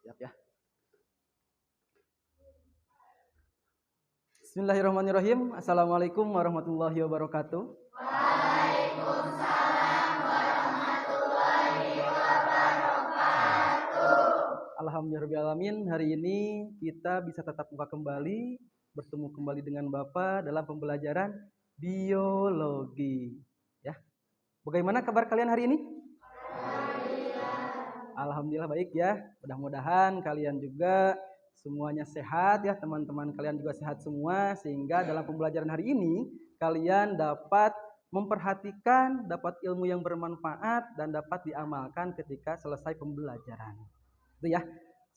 Siap ya. Bismillahirrahmanirrahim. Assalamualaikum warahmatullahi wabarakatuh. Waalaikumsalam warahmatullahi wabarakatuh. Alhamdulillahirrahmanirrahim. Hari ini kita bisa tetap muka kembali, bertemu kembali dengan Bapak dalam pembelajaran biologi. Ya. Bagaimana kabar kalian hari ini? Alhamdulillah baik ya. Mudah-mudahan kalian juga semuanya sehat ya, teman-teman kalian juga sehat semua, sehingga dalam pembelajaran hari ini kalian dapat memperhatikan, dapat ilmu yang bermanfaat dan dapat diamalkan ketika selesai pembelajaran. Itu ya.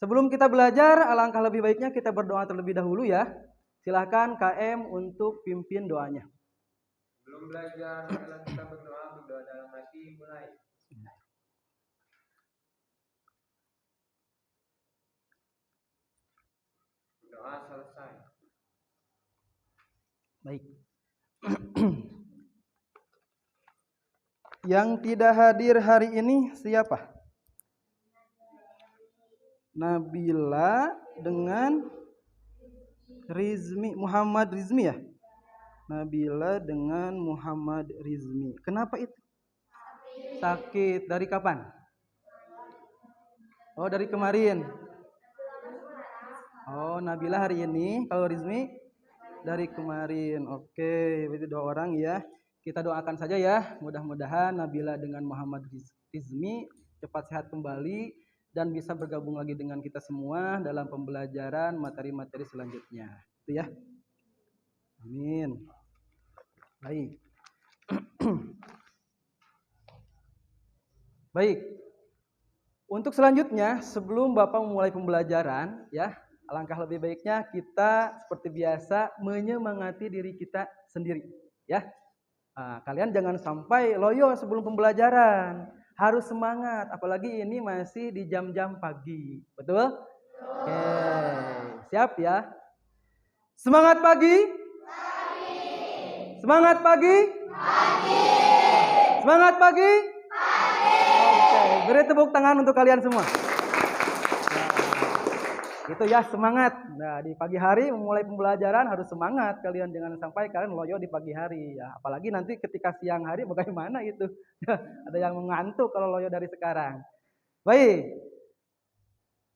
Sebelum kita belajar, alangkah lebih baiknya kita berdoa terlebih dahulu ya. Silakan KM untuk pimpin doanya. Belum belajar, setelah kita berdoa dalam hati, mulai. Doa selesai. Baik. Yang tidak hadir hari ini siapa? Nabila dengan Rizmi, Muhammad Rizmi ya? Nabila dengan Muhammad Rizmi. Kenapa itu? Sakit. Dari kapan? Oh, dari kemarin. Oh, Nabila hari ini, kalau Rizmi dari kemarin. Oke, itu dua orang ya. Kita doakan saja ya. Mudah-mudahan Nabila dengan Muhammad Rizmi cepat sehat kembali dan bisa bergabung lagi dengan kita semua dalam pembelajaran materi-materi selanjutnya. Itu ya. Amin. Baik. Baik. Untuk selanjutnya, sebelum Bapak memulai pembelajaran, ya, alangkah lebih baiknya kita seperti biasa menyemangati diri kita sendiri, ya. Nah, kalian jangan sampai loyo sebelum pembelajaran. Harus semangat, apalagi ini masih di jam-jam pagi. Betul? Oke, siap ya? Semangat pagi? Pagi. Semangat pagi? Pagi. Semangat pagi? Pagi. Oke, beri tepuk tangan untuk kalian semua. Itu ya, semangat. Nah, di pagi hari memulai pembelajaran harus semangat kalian, jangan sampai kalian loyo di pagi hari ya. Apalagi nanti ketika siang hari bagaimana itu? Ada yang mengantuk kalau loyo dari sekarang. Baik.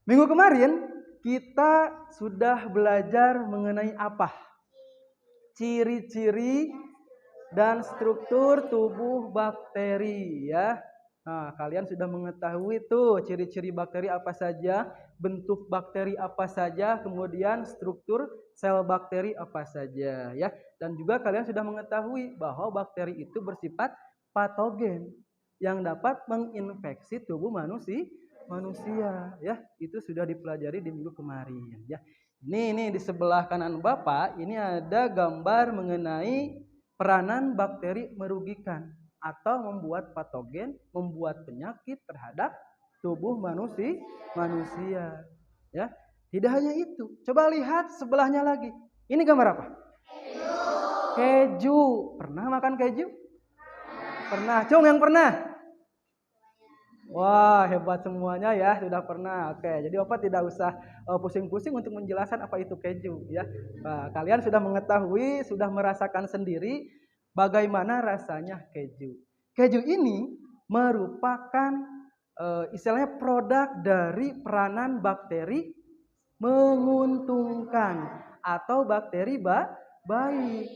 Minggu kemarin kita sudah belajar mengenai apa? Ciri-ciri dan struktur tubuh bakteri ya. Nah, kalian sudah mengetahui tuh ciri-ciri bakteri apa saja, bentuk bakteri apa saja, kemudian struktur sel bakteri apa saja ya. Dan juga kalian sudah mengetahui bahwa bakteri itu bersifat patogen yang dapat menginfeksi tubuh manusia ya. Itu sudah dipelajari di minggu kemarin ya. Ini di sebelah kanan Bapak, ini ada gambar mengenai peranan bakteri merugikan atau membuat patogen, membuat penyakit terhadap tubuh manusia. Ya, tidak hanya itu. Coba lihat sebelahnya lagi. Ini gambar apa? Keju. Pernah makan keju? Pernah. Cung yang pernah? Wah, hebat semuanya ya, sudah pernah. Oke, jadi Bapak tidak usah pusing-pusing untuk menjelaskan apa itu keju ya. Nah, kalian sudah mengetahui, sudah merasakan sendiri bagaimana rasanya keju. Keju ini merupakan istilahnya produk dari peranan bakteri menguntungkan atau bakteri baik.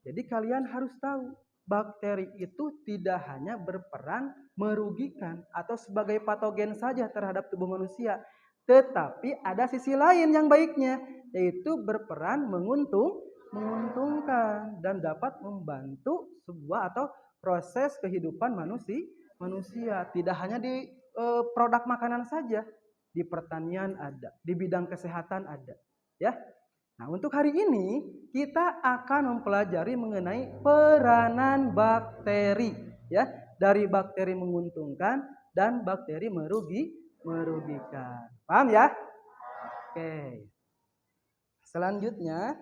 Jadi kalian harus tahu, bakteri itu tidak hanya berperan merugikan atau sebagai patogen saja terhadap tubuh manusia, tetapi ada sisi lain yang baiknya, yaitu berperan menguntungkan dan dapat membantu sebuah atau proses kehidupan manusia. Tidak hanya di produk makanan saja, di pertanian ada, di bidang kesehatan ada, ya. Nah, untuk hari ini kita akan mempelajari mengenai peranan bakteri, ya, dari bakteri menguntungkan dan bakteri merugikan. Paham ya? Oke. Selanjutnya,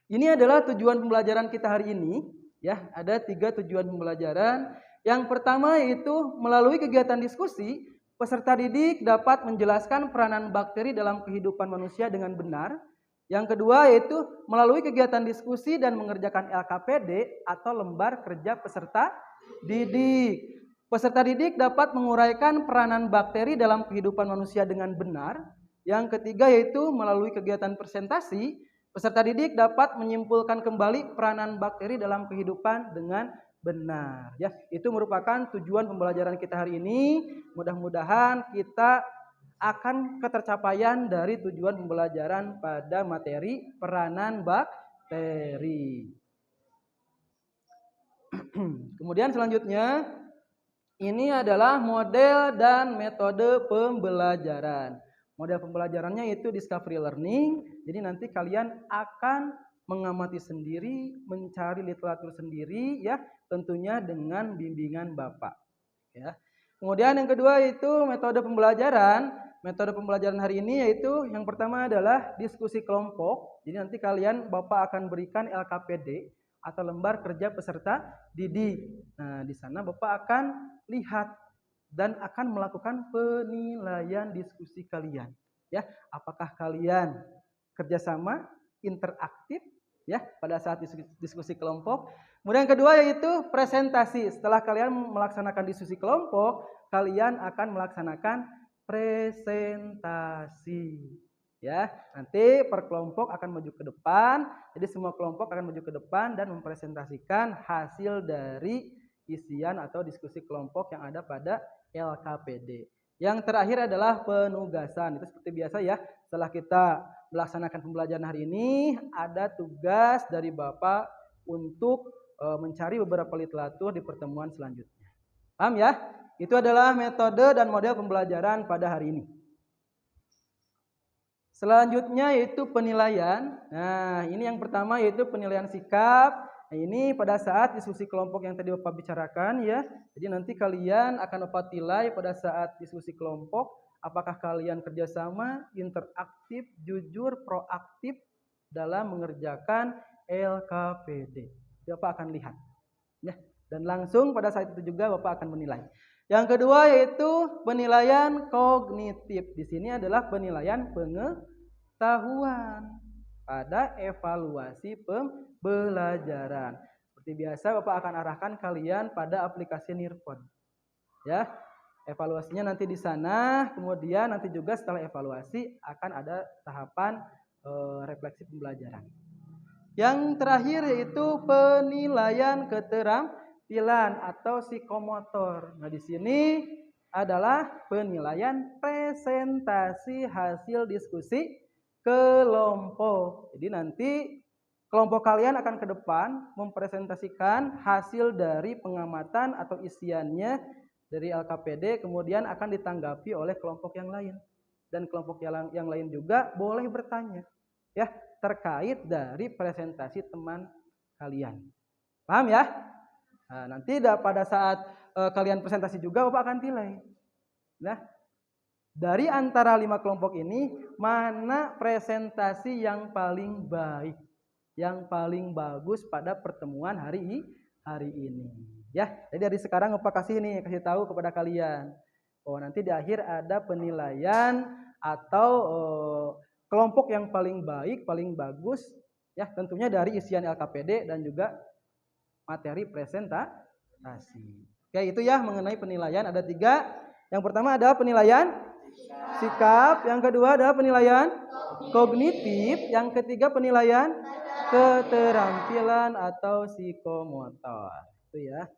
ini adalah tujuan pembelajaran kita hari ini, ya. Ada 3 tujuan pembelajaran. Yang pertama yaitu melalui kegiatan diskusi peserta didik dapat menjelaskan peranan bakteri dalam kehidupan manusia dengan benar. Yang kedua yaitu melalui kegiatan diskusi dan mengerjakan LKPD atau lembar kerja peserta didik. Peserta didik dapat menguraikan peranan bakteri dalam kehidupan manusia dengan benar. Yang ketiga yaitu melalui kegiatan presentasi, peserta didik dapat menyimpulkan kembali peranan bakteri dalam kehidupan dengan benar. Ya, itu merupakan tujuan pembelajaran kita hari ini. Mudah-mudahan kita akan ketercapaian dari tujuan pembelajaran pada materi peranan bakteri. Kemudian selanjutnya, ini adalah model dan metode pembelajaran. Model pembelajarannya itu discovery learning. Jadi nanti kalian akan mengamati sendiri, mencari literatur sendiri, ya, tentunya dengan bimbingan Bapak. Ya. Kemudian yang kedua itu metode pembelajaran. Metode pembelajaran hari ini yaitu yang pertama adalah diskusi kelompok. Jadi nanti kalian Bapak akan berikan LKPD atau lembar kerja peserta didik. Nah, di sana Bapak akan lihat dan akan melakukan penilaian diskusi kalian. Ya, apakah kalian kerjasama, interaktif, ya, pada saat diskusi kelompok. Kemudian yang kedua yaitu presentasi. Setelah kalian melaksanakan diskusi kelompok, kalian akan melaksanakan presentasi. Ya, nanti per kelompok akan maju ke depan. Jadi semua kelompok akan maju ke depan dan mempresentasikan hasil dari isian atau diskusi kelompok yang ada pada LKPD. Yang terakhir adalah penugasan. Itu seperti biasa ya. Setelah kita melaksanakan pembelajaran hari ini, ada tugas dari Bapak untuk mencari beberapa literatur di pertemuan selanjutnya. Paham ya? Itu adalah metode dan model pembelajaran pada hari ini. Selanjutnya yaitu penilaian. Nah, ini yang pertama yaitu penilaian sikap. Nah, ini pada saat diskusi kelompok yang tadi Bapak bicarakan ya. Jadi nanti kalian akan Bapak nilai pada saat diskusi kelompok. Apakah kalian kerjasama, interaktif, jujur, proaktif dalam mengerjakan LKPD. Bapak akan lihat. Ya, dan langsung pada saat itu juga Bapak akan menilai. Yang kedua yaitu penilaian kognitif. Di sini adalah penilaian pengetahuan pada evaluasi pembelajaran. Seperti biasa Bapak akan arahkan kalian pada aplikasi Nirpon. Ya, evaluasinya nanti di sana. Kemudian nanti juga setelah evaluasi akan ada tahapan refleksi pembelajaran. Yang terakhir yaitu penilaian keterampilan atau psikomotor. Nah, di sini adalah penilaian presentasi hasil diskusi kelompok. Jadi nanti kelompok kalian akan ke depan mempresentasikan hasil dari pengamatan atau isiannya dari LKPD, kemudian akan ditanggapi oleh kelompok yang lain. Dan kelompok yang lain juga boleh bertanya, ya, terkait dari presentasi teman kalian. Paham ya? Nah, nanti pada saat kalian presentasi juga Bapak akan nilai. Nah, dari antara 5 kelompok ini mana presentasi yang paling baik, yang paling bagus pada pertemuan hari ini. Ya, jadi dari sekarang Bapak kasih tahu kepada kalian. Oh, nanti di akhir ada penilaian atau kelompok yang paling baik, paling bagus, ya tentunya dari isian LKPD dan juga materi presentasi. Oke, itu ya mengenai penilaian ada 3. Yang pertama ada penilaian sikap, yang kedua ada penilaian kognitif, yang ketiga penilaian keterampilan atau psikomotor. Itu ya.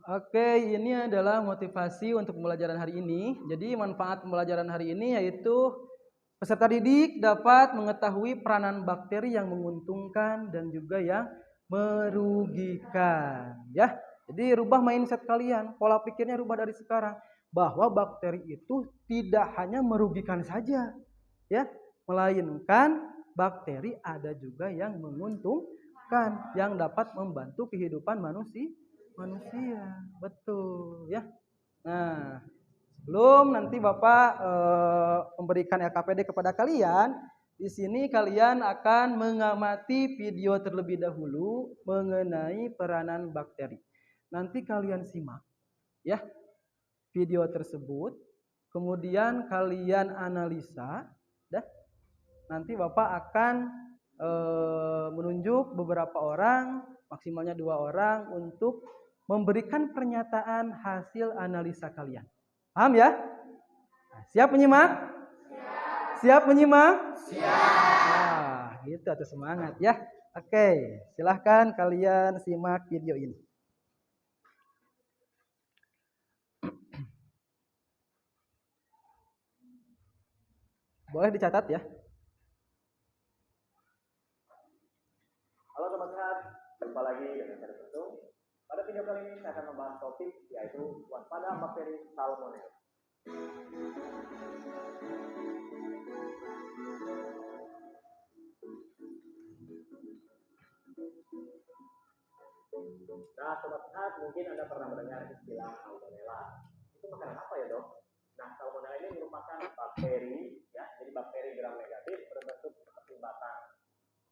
Oke, ini adalah motivasi untuk pembelajaran hari ini. Jadi manfaat pembelajaran hari ini yaitu peserta didik dapat mengetahui peranan bakteri yang menguntungkan dan juga yang merugikan. Ya, jadi rubah mindset kalian, pola pikirnya rubah dari sekarang bahwa bakteri itu tidak hanya merugikan saja, ya, melainkan bakteri ada juga yang menguntungkan, yang dapat membantu kehidupan manusia. Betul ya. Nah, sebelum nanti Bapak memberikan LKPD kepada kalian, di sini kalian akan mengamati video terlebih dahulu mengenai peranan bakteri. Nanti kalian simak ya. video tersebut, kemudian kalian analisa, dah. Nanti Bapak akan menunjuk beberapa orang, maksimalnya 2 orang untuk memberikan pernyataan hasil analisa kalian. Paham ya? Siap menyimak? Siap menyimak? Siap. Gitu atau semangat ya. Oke, silahkan kalian simak video ini. Boleh dicatat ya. Halo teman sehat, jumpa lagi dengan saya Bertung. Pada video kali ini saya akan membahas topik yaitu waspada bakteri Salmonella. Nah, sobat sehat, mungkin Anda pernah mendengar istilah Salmonella. Itu makanan apa ya, Dok? Nah, Salmonella ini merupakan bakteri, ya, jadi bakteri gram negatif berbentuk seperti batang.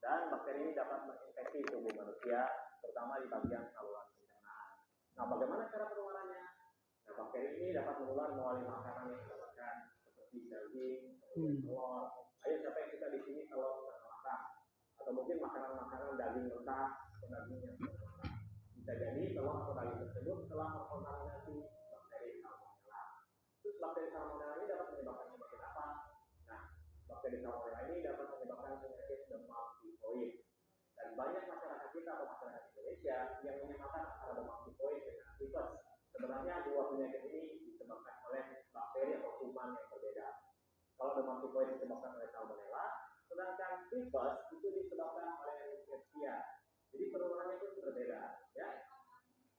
Dan bakteri ini dapat menginfeksi tubuh manusia, terutama di bagian saluran pencernaan. Nah, bagaimana cara penularannya? Nah, bakteri ini dapat menular melalui makanan yang kita makan, seperti daging, telur. Ayo, siapa yang suka di sini telur setengah matang? Atau mungkin makanan-makanan daging mentah atau daging yang setengah matang. Bisa jadi telur atau daging tersebut telah terkontaminasi bakteri Salmonella. Terus bakteri Salmonella ini dapat menyebabkan penyakit apa? Nah, bakteri Salmonella ini dapat menyebabkan penyakit demam tifoid. Dan banyak masyarakat kita atau masyarakat Indonesia yang menyamakan antara demam tifoid dengan tifus. Sebenarnya dua penyakit ini disebabkan oleh bakteri atau kuman yang berbeda. Kalau demam tifoid disebabkan oleh Salmonella, sedangkan tifus itu disebabkan oleh Rickettsia. Jadi penularannya itu berbeda, ya.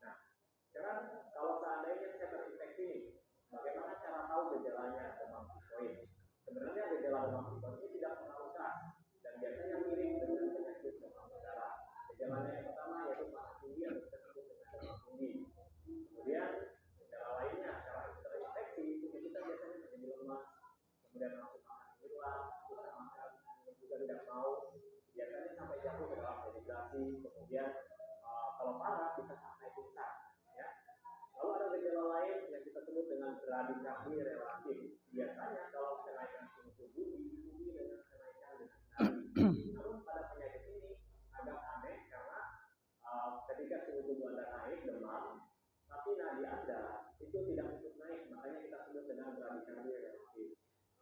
Nah, sekarang kalau seandainya saya terinfeksi, bagaimana cara tahu gejalanya demam tifoid? Sebenarnya gejala demam tifoid ini tidak terlalu keras dan biasanya mirip dengan penyakit demam berdarah. Gejalanya yang pertama yaitu panas tinggi atau kita sebut dengan demam tinggi. Kemudian gejala lainnya cara terinfeksi itu kita biasanya menjadi lemas, kemudian langsung makan di luar, kita makan juga tidak mau, biasanya sampai jatuh ke dalam dehidrasi, kemudian kalau parah bisa sampai pingsan, ya. Lalu ada gejala lain yang kita sebut dengan bradikardi relatif. Biasanya kalau kenaikan suhu tubuh diikuti dengan kenaikan nadi. Namun pada penyakit ini agak aneh karena ketika suhu tubuh Anda naik demam, tapi nadi Anda itu tidak ikut naik, makanya kita sebut dengan bradikardi relatif.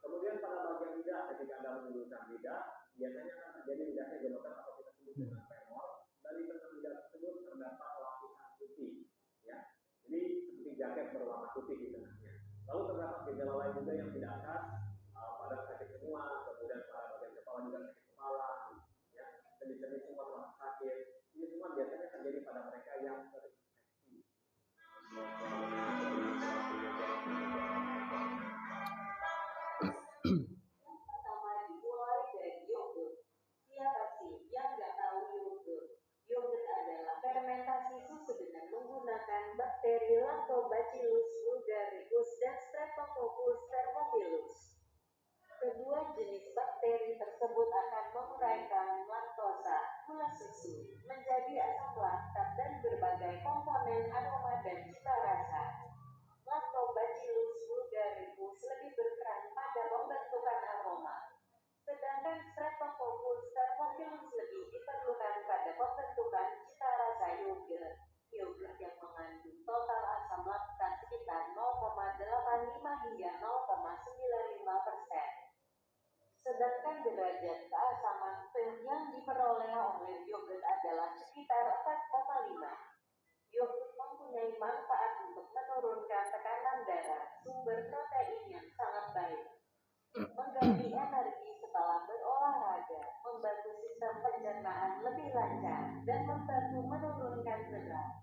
Kemudian pada bagian lidah, ketika Anda mengulurkan lidah, biasanya akan terjadi lidahnya gemetar atau kita sebut dengan tremor. Dan di tengah lidah tersebut terdapat lapisan putih, ya. Jadi seperti jaket berwarna putih di tengahnya. Lalu terdapat gejala lain juga yang tidak khas pada sakit semua, kemudian pada bagian kepala juga sakit kepala, ya. Sendi-sendi semua terasa sakit. Ini semua biasanya terjadi pada mereka yang terinfeksi. Pertama dimulai dari yogurt. Siapa sih yang nggak tahu yogurt? Yogurt adalah fermentasi susu dengan menggunakan bakteri Lactobacillus bulgaricus dan Streptococcus thermophilus. Kedua jenis bakteri tersebut akan menguraikan laktosa, gula susu, menjadi asam laktat dan berbagai komponen aroma dan cita rasa. Lactobacillus bulgaricus lebih berperan pada pembentukan aroma, sedangkan Streptococcus thermophilus lebih diperlukan pada pembentukan cita rasa yogurt. Yogurt yang mengandung total asam laktat sekitar 0,85 hingga 0,95%. Sedangkan derajat keasaman yang diperoleh oleh yogurt adalah sekitar 4,5. Yogurt mempunyai manfaat untuk menurunkan tekanan darah, sumber protein yang sangat baik, mengganti energi setelah berolahraga, membantu sistem pencernaan lebih lancar, dan membantu menurunkan berat.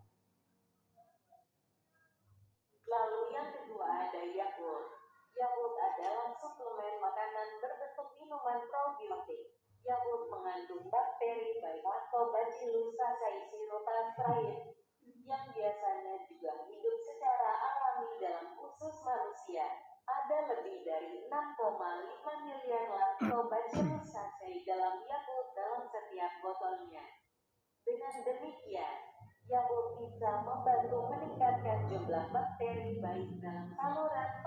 Lalu yang kedua ada Yakult. Yakult adalah suplemen makanan berbentuk minuman probiotik. Yakult mengandung bakteri baik Lactobacillus saccharomyces yang biasanya juga hidup secara alami dalam usus manusia. Ada lebih dari 6,5 miliar Lactobacillus saccharomyces dalam Yakult dalam setiap botolnya. Dengan demikian, Yakult bisa membantu meningkatkan jumlah bakteri baik dalam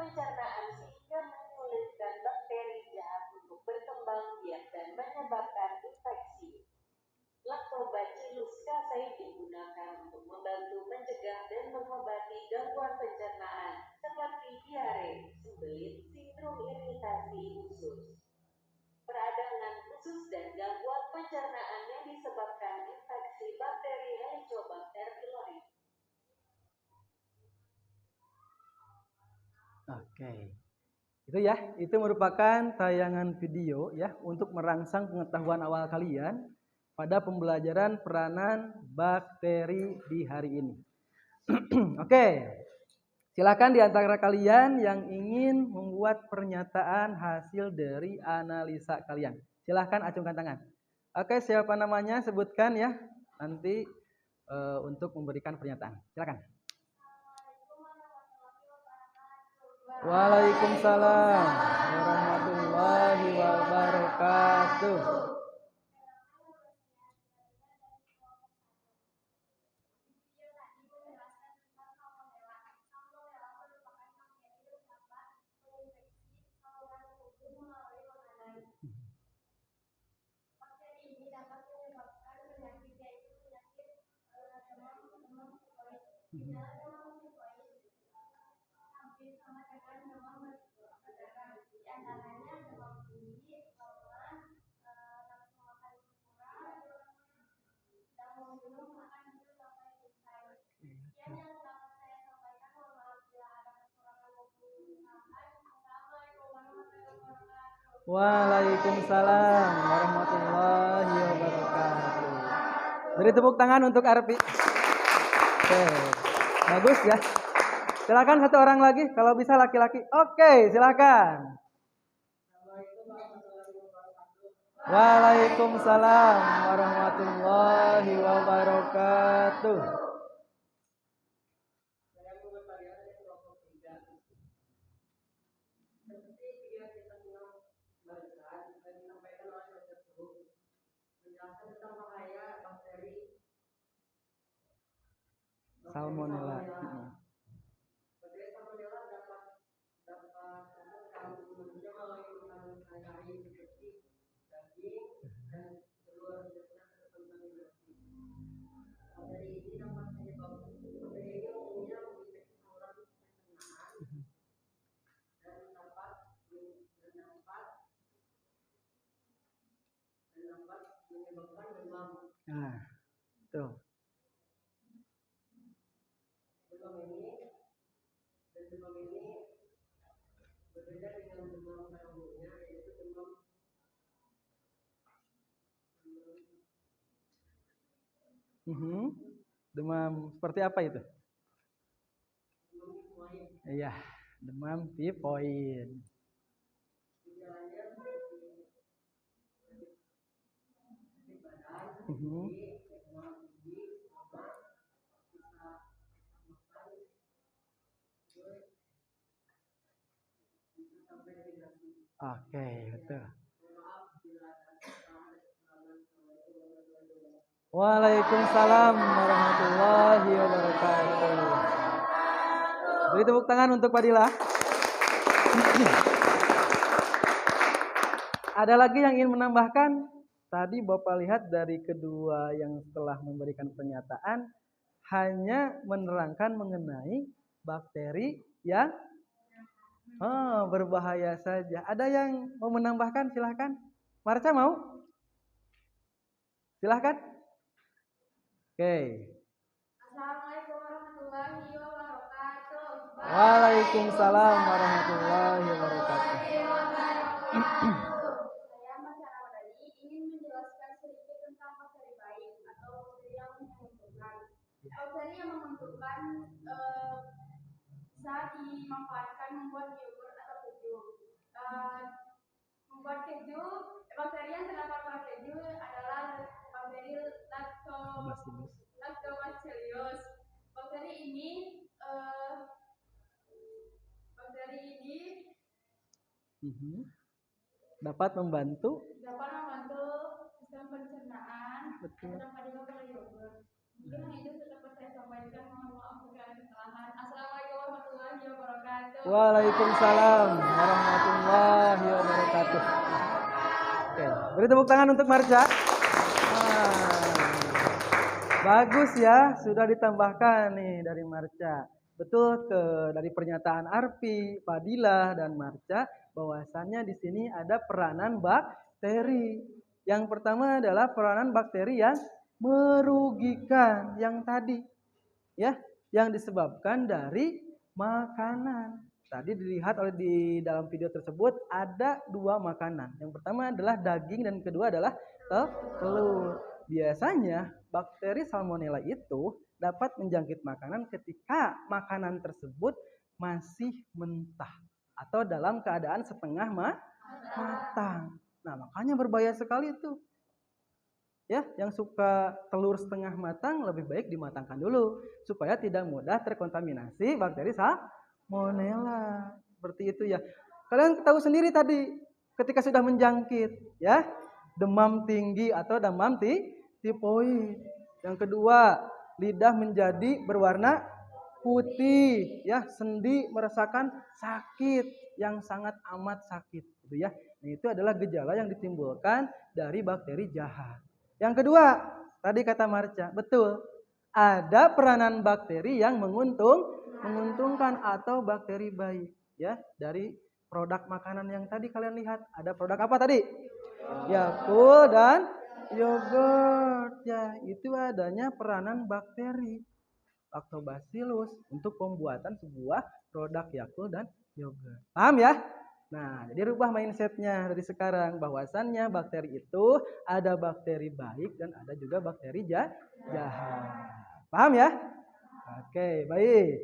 pencernaan sehingga menyulitkan bakteri jahat untuk berkembang biak dan menyebabkan infeksi. Lactobacillus casei digunakan untuk membantu mencegah dan mengobati gangguan pencernaan seperti diare, sembelit, sindrom iritasi usus, peradangan usus dan gangguan pencernaan yang disebabkan infeksi bakteri Helicobacter pylori. Oke. Itu ya, itu merupakan tayangan video ya untuk merangsang pengetahuan awal kalian pada pembelajaran peranan bakteri di hari ini. Oke. Silakan di antara kalian yang ingin membuat pernyataan hasil dari analisa kalian. Silakan acungkan tangan. Oke, siapa namanya? Sebutkan ya. Nanti untuk memberikan pernyataan. Silakan. Waalaikumsalam warahmatullahi wabarakatuh. Waalaikumsalam warahmatullahi wabarakatuh. Beri tepuk tangan untuk Arpi. Oke, bagus ya. Silakan satu orang lagi, kalau bisa laki-laki. Oke, silakan. Waalaikumsalam warahmatullahi wabarakatuh. Salmonella. Nah, tuh. Demam seperti apa itu? Iya, demam tifoid. Oke, betul. Waalaikumsalam warahmatullahi wabarakatuh. Beri tepuk tangan untuk Fadila. Ada lagi yang ingin menambahkan? Tadi Bapak lihat dari kedua yang telah memberikan pernyataan hanya menerangkan mengenai bakteri yang berbahaya saja. Ada yang mau menambahkan? Silahkan. Marca mau? Silahkan. Oke. Assalamualaikum warahmatullahi wabarakatuh. Waalaikumsalam warahmatullahi wabarakatuh. Saya Masya Ramadhani ingin menjelaskan sedikit tentang bakteri baik atau bakteri yang menguntungkan. Bakteri yang menguntungkan bisa dimanfaatkan membuat yogurt atau keju. Membuat keju, bakteri yang terdapat pada keju adalah bakteri Lactobacillus. Bakteri ini dapat membantu sistem pencernaan. Betul. Dapat juga pada yogurt. Mungkin itu dapat saya sampaikan. Mohon maaf jika ada kesalahan. Assalamualaikum warahmatullahi wabarakatuh. Waalaikumsalam warahmatullahi wabarakatuh. Oke, beri tepuk tangan untuk Marca. Bagus ya, sudah ditambahkan nih dari Marca. Betul dari pernyataan Arfi, Fadilah dan Marca bahwasannya di sini ada peranan bakteri. Yang pertama adalah peranan bakteri yang merugikan yang tadi ya, yang disebabkan dari makanan. Tadi dilihat oleh di dalam video tersebut ada 2 makanan. Yang pertama adalah daging dan kedua adalah telur. Biasanya bakteri salmonella itu dapat menjangkit makanan ketika makanan tersebut masih mentah atau dalam keadaan setengah matang. Nah, makanya berbahaya sekali itu. Ya, yang suka telur setengah matang lebih baik dimatangkan dulu supaya tidak mudah terkontaminasi bakteri salmonella. Seperti itu ya. Kalian tahu sendiri tadi ketika sudah menjangkit ya, demam tinggi atau demam tifoid. Yang kedua, lidah menjadi berwarna putih ya, sendi merasakan sakit yang sangat amat sakit gitu ya. Nah, itu adalah gejala yang ditimbulkan dari bakteri jahat. Yang kedua, tadi kata Marca, betul. Ada peranan bakteri yang menguntungkan atau bakteri baik ya dari produk makanan yang tadi kalian lihat. Ada produk apa tadi? Yakult dan yogurt. Ya, itu adanya peranan bakteri Lactobacillus untuk pembuatan sebuah produk Yakult dan yogurt. Paham ya? Nah, jadi rubah mindsetnya dari sekarang bahwasannya bakteri itu ada bakteri baik dan ada juga bakteri jahat. Paham ya? Oke, baik.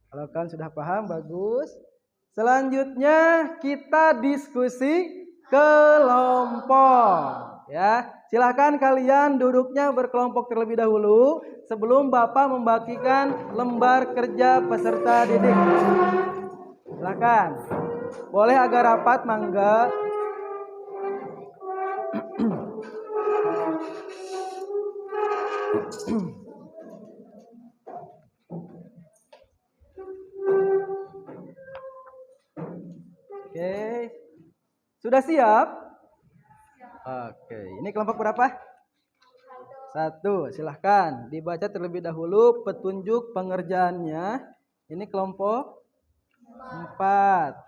Kalau kalian sudah paham, bagus. Selanjutnya kita diskusi kelompok. Ya, silakan kalian duduknya berkelompok terlebih dahulu sebelum Bapak membagikan lembar kerja peserta didik. Silakan. Boleh agak rapat, mangga. Oke. Sudah siap? Oke, ini kelompok berapa? 1. Silahkan dibaca terlebih dahulu petunjuk pengerjaannya. Ini kelompok 4.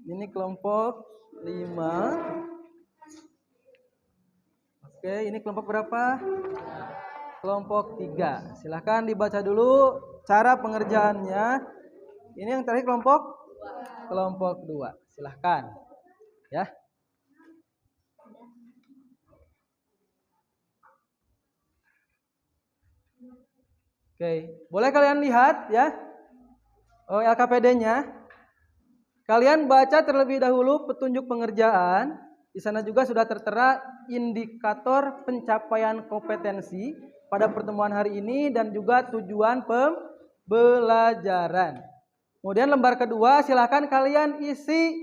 Ini kelompok 5. Oke, ini kelompok berapa? Kelompok 3. Silahkan dibaca dulu cara pengerjaannya. Ini yang terakhir kelompok 2. Silahkan ya. Oke, boleh kalian lihat ya LKPD-nya. Kalian baca terlebih dahulu petunjuk pengerjaan. Di sana juga sudah tertera indikator pencapaian kompetensi pada pertemuan hari ini dan juga tujuan pembelajaran. Kemudian lembar kedua, silakan kalian isi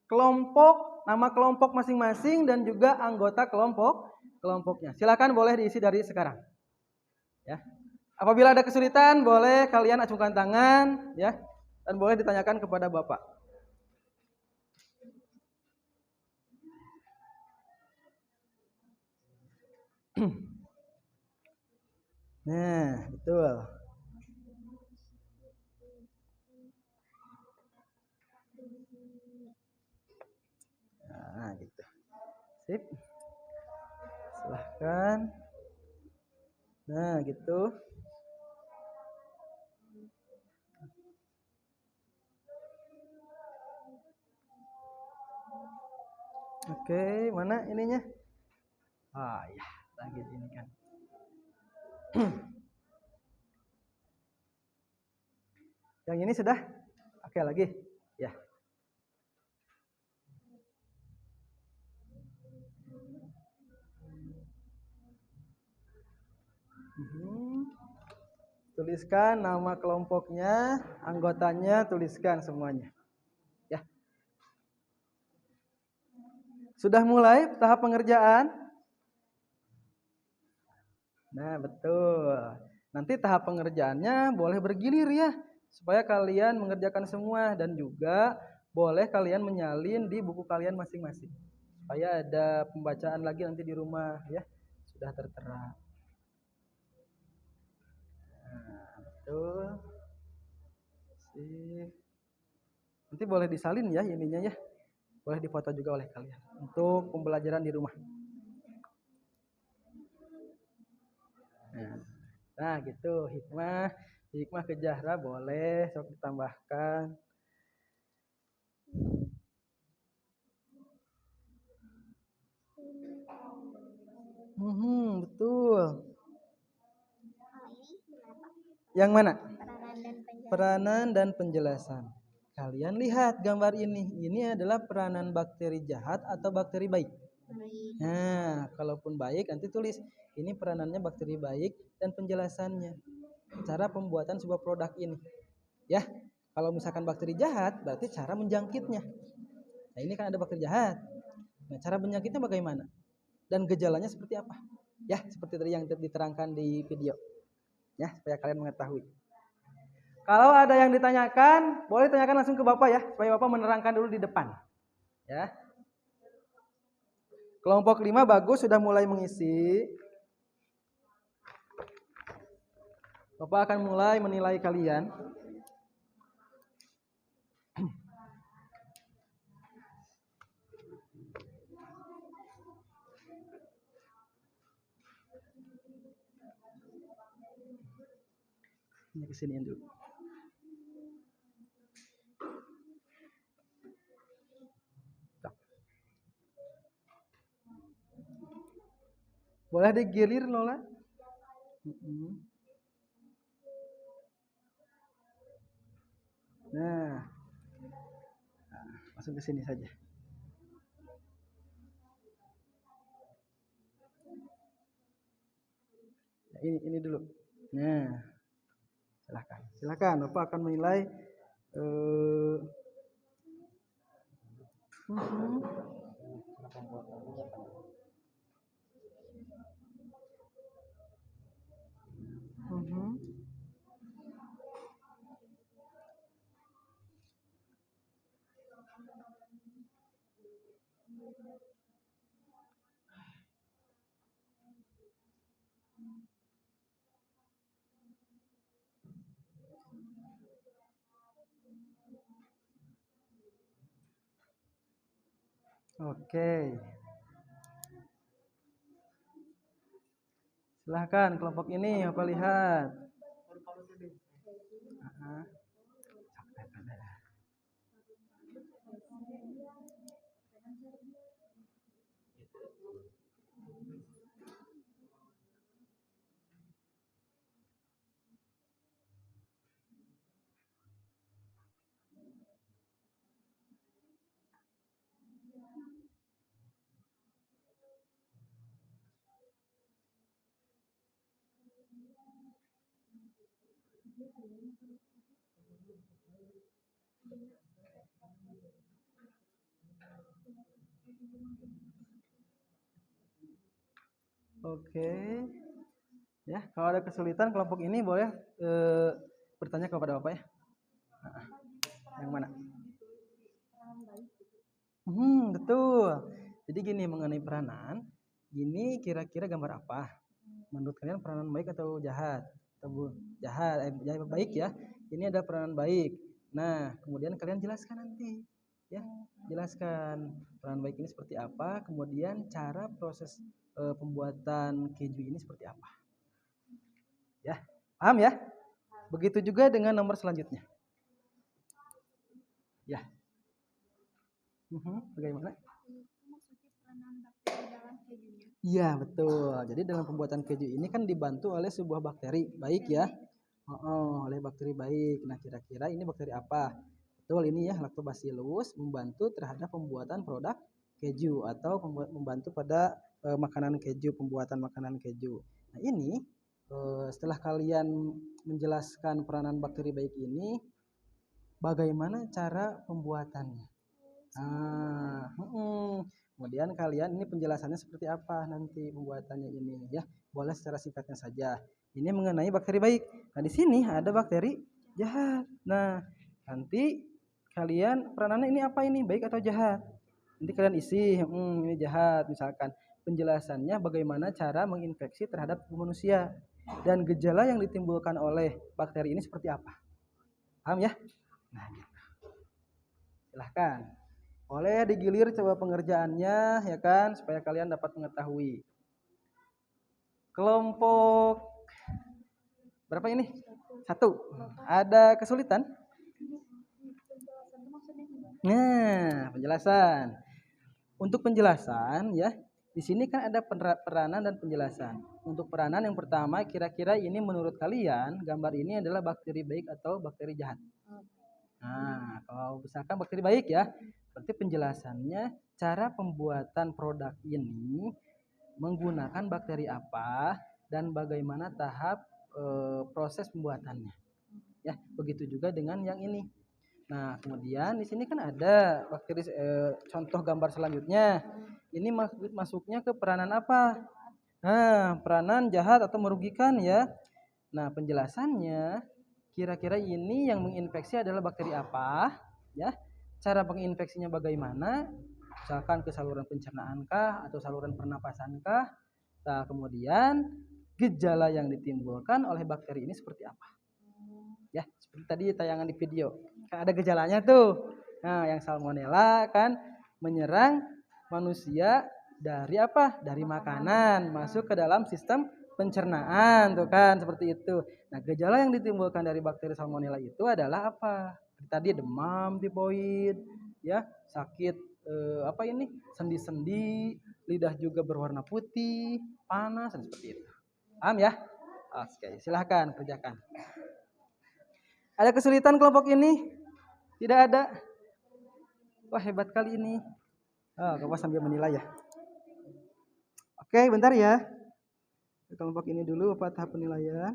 kelompok, nama kelompok masing-masing dan juga anggota kelompoknya. Silakan boleh diisi dari sekarang. Ya. Apabila ada kesulitan, boleh kalian acungkan tangan ya dan boleh ditanyakan kepada Bapak. Nah, betul. Nah, gitu. Sip. Silahkan. Nah, gitu. Oke, mana ininya? Ah, ya, lagi ini kan. Yang ini sudah? Oke, lagi. Ya. Tuliskan nama kelompoknya, anggotanya, tuliskan semuanya. Ya. Sudah mulai tahap pengerjaan? Nah, betul. Nanti tahap pengerjaannya boleh bergilir ya. supaya kalian mengerjakan semua dan juga boleh kalian menyalin di buku kalian masing-masing. Supaya ada pembacaan lagi nanti di rumah ya. Sudah tertera. Nah, betul. Sip. Nanti boleh disalin ya ininya ya. Boleh difoto juga oleh kalian untuk pembelajaran di rumah. Nah, gitu hikmah kejahra boleh sok ditambahkan. Betul. Yang mana? Peranan dan penjelasan. Kalian lihat gambar ini. Ini adalah peranan bakteri jahat atau bakteri baik. Nah, kalaupun baik nanti tulis ini peranannya bakteri baik dan penjelasannya. Cara pembuatan sebuah produk ini. Ya, kalau misalkan bakteri jahat berarti cara menjangkitnya. Nah, ini kan ada bakteri jahat. Nah, cara menjangkitnya bagaimana? Dan gejalanya seperti apa? Ya, seperti tadi yang diterangkan di video. Ya, supaya kalian mengetahui. Kalau ada yang ditanyakan, boleh tanyakan langsung ke Bapak ya, supaya Bapak menerangkan dulu di depan. Ya. Kelompok 5 bagus, sudah mulai mengisi. Bapak akan mulai menilai kalian. Ini kesiniin dulu. Boleh digilir Lola? Nah, masuk ke sini saja. Nah, ini dulu. Nah, silakan. Bapak akan menilai. Oke. Silahkan kelompok ini apa lihat. Oke. Ya, kalau ada kesulitan kelompok ini boleh bertanya kepada Bapak ya. Yang mana? Betul. Jadi gini mengenai peranan, ini kira-kira gambar apa? Menurut kalian peranan baik atau jahat? Atau jahat, baik ya. Ini ada peranan baik. Nah, kemudian kalian jelaskan nanti. Ya, jelaskan peranan baik ini seperti apa, kemudian cara proses pembuatan keju ini seperti apa. Ya, paham ya? Begitu juga dengan nomor selanjutnya. Ya. Bagaimana? Iya, betul. Jadi dalam pembuatan keju ini kan dibantu oleh sebuah bakteri baik ya. Oleh bakteri baik. Nah, kira-kira ini bakteri apa? Betul, ini ya Lactobacillus membantu terhadap pembuatan produk keju atau membantu pada makanan keju, pembuatan makanan keju. Nah, ini setelah kalian menjelaskan peranan bakteri baik ini, bagaimana cara pembuatannya? Kemudian kalian ini penjelasannya seperti apa nanti pembuatannya ini ya. Boleh secara singkatnya saja. Ini mengenai bakteri baik. Nah, di sini ada bakteri Jahat. Nah, nanti kalian peranannya ini apa ini? Baik atau jahat? Nanti kalian isi, ini jahat misalkan. Penjelasannya bagaimana cara menginfeksi terhadap tubuh manusia dan gejala yang ditimbulkan oleh bakteri ini seperti apa. Paham ya? Nah, gitu. Silahkan. Boleh digilir coba pengerjaannya ya kan supaya kalian dapat mengetahui. Kelompok berapa ini? 1. Ada kesulitan? Nah, penjelasan. Untuk penjelasan ya, di sini kan ada peranan dan penjelasan. Untuk peranan yang pertama, kira-kira ini menurut kalian gambar ini adalah bakteri baik atau bakteri jahat? Nah, kalau misalkan bakteri baik ya, berarti penjelasannya cara pembuatan produk ini menggunakan bakteri apa dan bagaimana tahap proses pembuatannya. Ya, begitu juga dengan yang ini. Nah, kemudian di sini kan ada bakteri contoh gambar selanjutnya. Ini masuknya ke peranan apa? Nah, peranan jahat atau merugikan ya. Nah, penjelasannya kira-kira ini yang menginfeksi adalah bakteri apa? Ya. Cara penginfeksinya bagaimana? Misalkan ke saluran pencernaan kah atau saluran pernapasan kah? Nah, kemudian gejala yang ditimbulkan oleh bakteri ini seperti apa? Ya, seperti tadi tayangan di video. Kan ada gejalanya tuh. Nah, yang salmonella kan menyerang manusia dari apa? Dari makanan masuk ke dalam sistem pencernaan tuh kan seperti itu. Nah, gejala yang ditimbulkan dari bakteri salmonella itu adalah apa? Tadi demam tipoid, ya, sakit apa ini? Sendi-sendi, lidah juga berwarna putih, panas dan seperti itu. Paham ya? Oke, silahkan kerjakan. Ada kesulitan kelompok ini? Tidak ada. Wah, hebat kali ini. Kamu sambil menilai ya. Oke, bentar ya. Kelompok ini dulu apa tahap penilaian?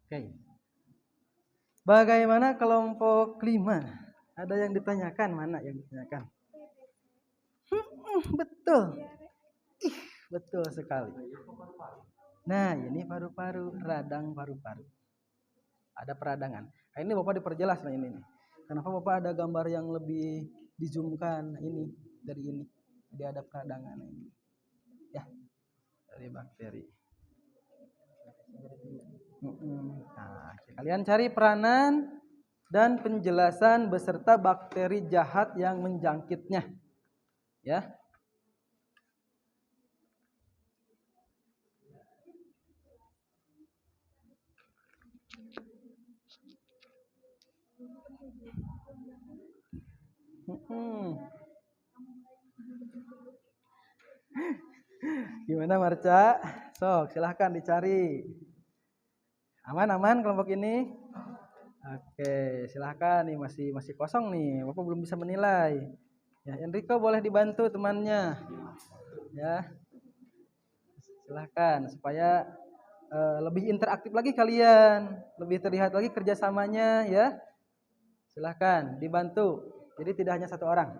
Oke. Bagaimana kelompok 5? Ada yang ditanyakan? Mana yang ditanyakan? Betul. Betul sekali. Nah, ini paru-paru, radang paru-paru. Ada peradangan. Nah, ini Bapak diperjelas nah ini. Kenapa Bapak ada gambar yang lebih di-zoomkan ini dari ini? Jadi ada peradangan ini. Ya. Dari bakteri. Nah, kalian cari peranan dan penjelasan beserta bakteri jahat yang menjangkitnya. Ya. Gimana Marca? Sok, silahkan dicari. Aman-aman kelompok ini? Oke, silahkan nih masih kosong nih. Bapak belum bisa menilai. Ya, Enrico boleh dibantu temannya. Ya. Silahkan supaya lebih interaktif lagi kalian, lebih terlihat lagi kerjasamanya ya. Silahkan dibantu. Jadi tidak hanya satu orang.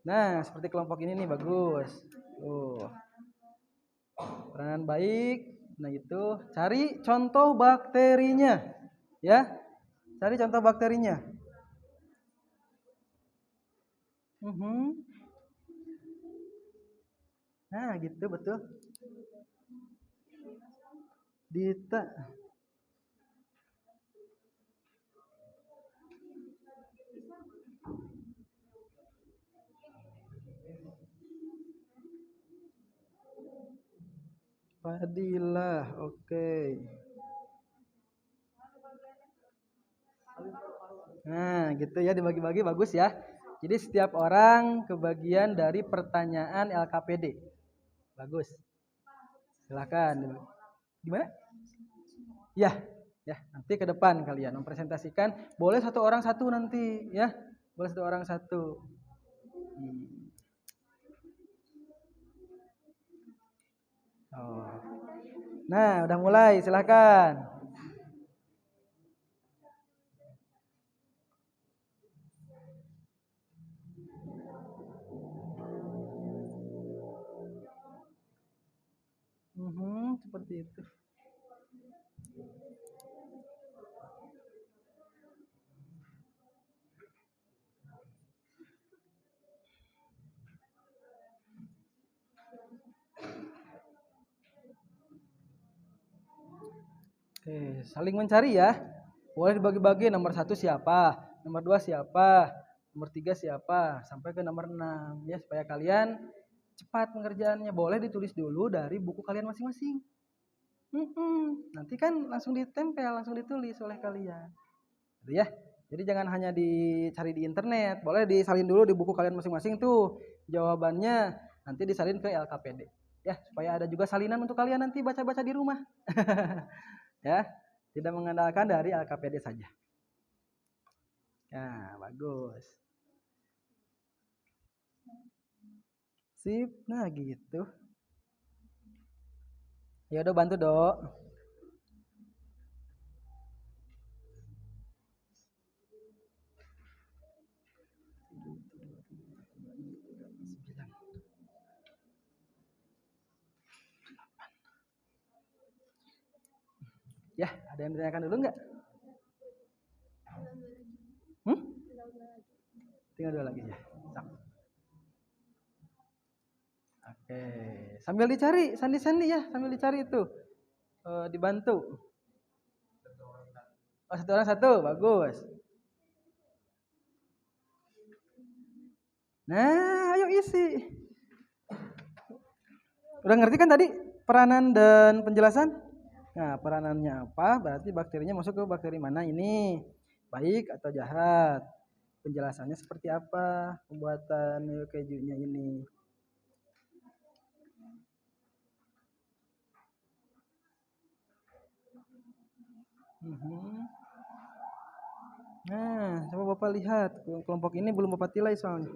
Nah, seperti kelompok ini nih bagus. Peranan baik. Nah, itu cari contoh bakterinya. Ya. Cari contoh bakterinya. Nah, gitu betul. Dita. Fadilah, oke. Nah, gitu ya dibagi-bagi bagus ya. Jadi setiap orang kebagian dari pertanyaan LKPD. Bagus. Silakan. Gimana? Ya, nanti ke depan kalian mempresentasikan. Boleh satu orang satu nanti, ya. Boleh satu orang satu. Nah, udah mulai, silakan. Seperti itu. Oke, saling mencari ya. Boleh dibagi-bagi nomor 1 siapa, nomor 2 siapa, nomor 3 siapa, sampai ke nomor 6 ya supaya kalian cepat pengerjaannya. Boleh ditulis dulu dari buku kalian masing-masing. Nanti kan langsung ditempel, langsung ditulis oleh kalian. Gitu ya. Jadi jangan hanya dicari di internet, boleh disalin dulu di buku kalian masing-masing tuh. Jawabannya nanti disalin ke LKPD. Ya, supaya ada juga salinan untuk kalian nanti baca-baca di rumah. Ya, tidak mengandalkan dari LKPD saja. Ya, bagus. Sip, nah gitu. Ya udah bantu, Dok. Ya, ada yang ditanyakan dulu nggak? Tinggal 2 lagi ya. Oke, sambil dicari, sandi-sandi ya, sambil dicari itu. Dibantu. Oh, 1 orang 1, bagus. Nah, ayo isi. Udah ngerti kan tadi peranan dan penjelasan? Nah, peranannya apa? Berarti bakterinya masuk ke bakteri mana ini? Baik atau jahat? Penjelasannya seperti apa? Pembuatan kejunya ini. Nah, coba Bapak lihat. Kelompok ini belum Bapak nilai soalnya.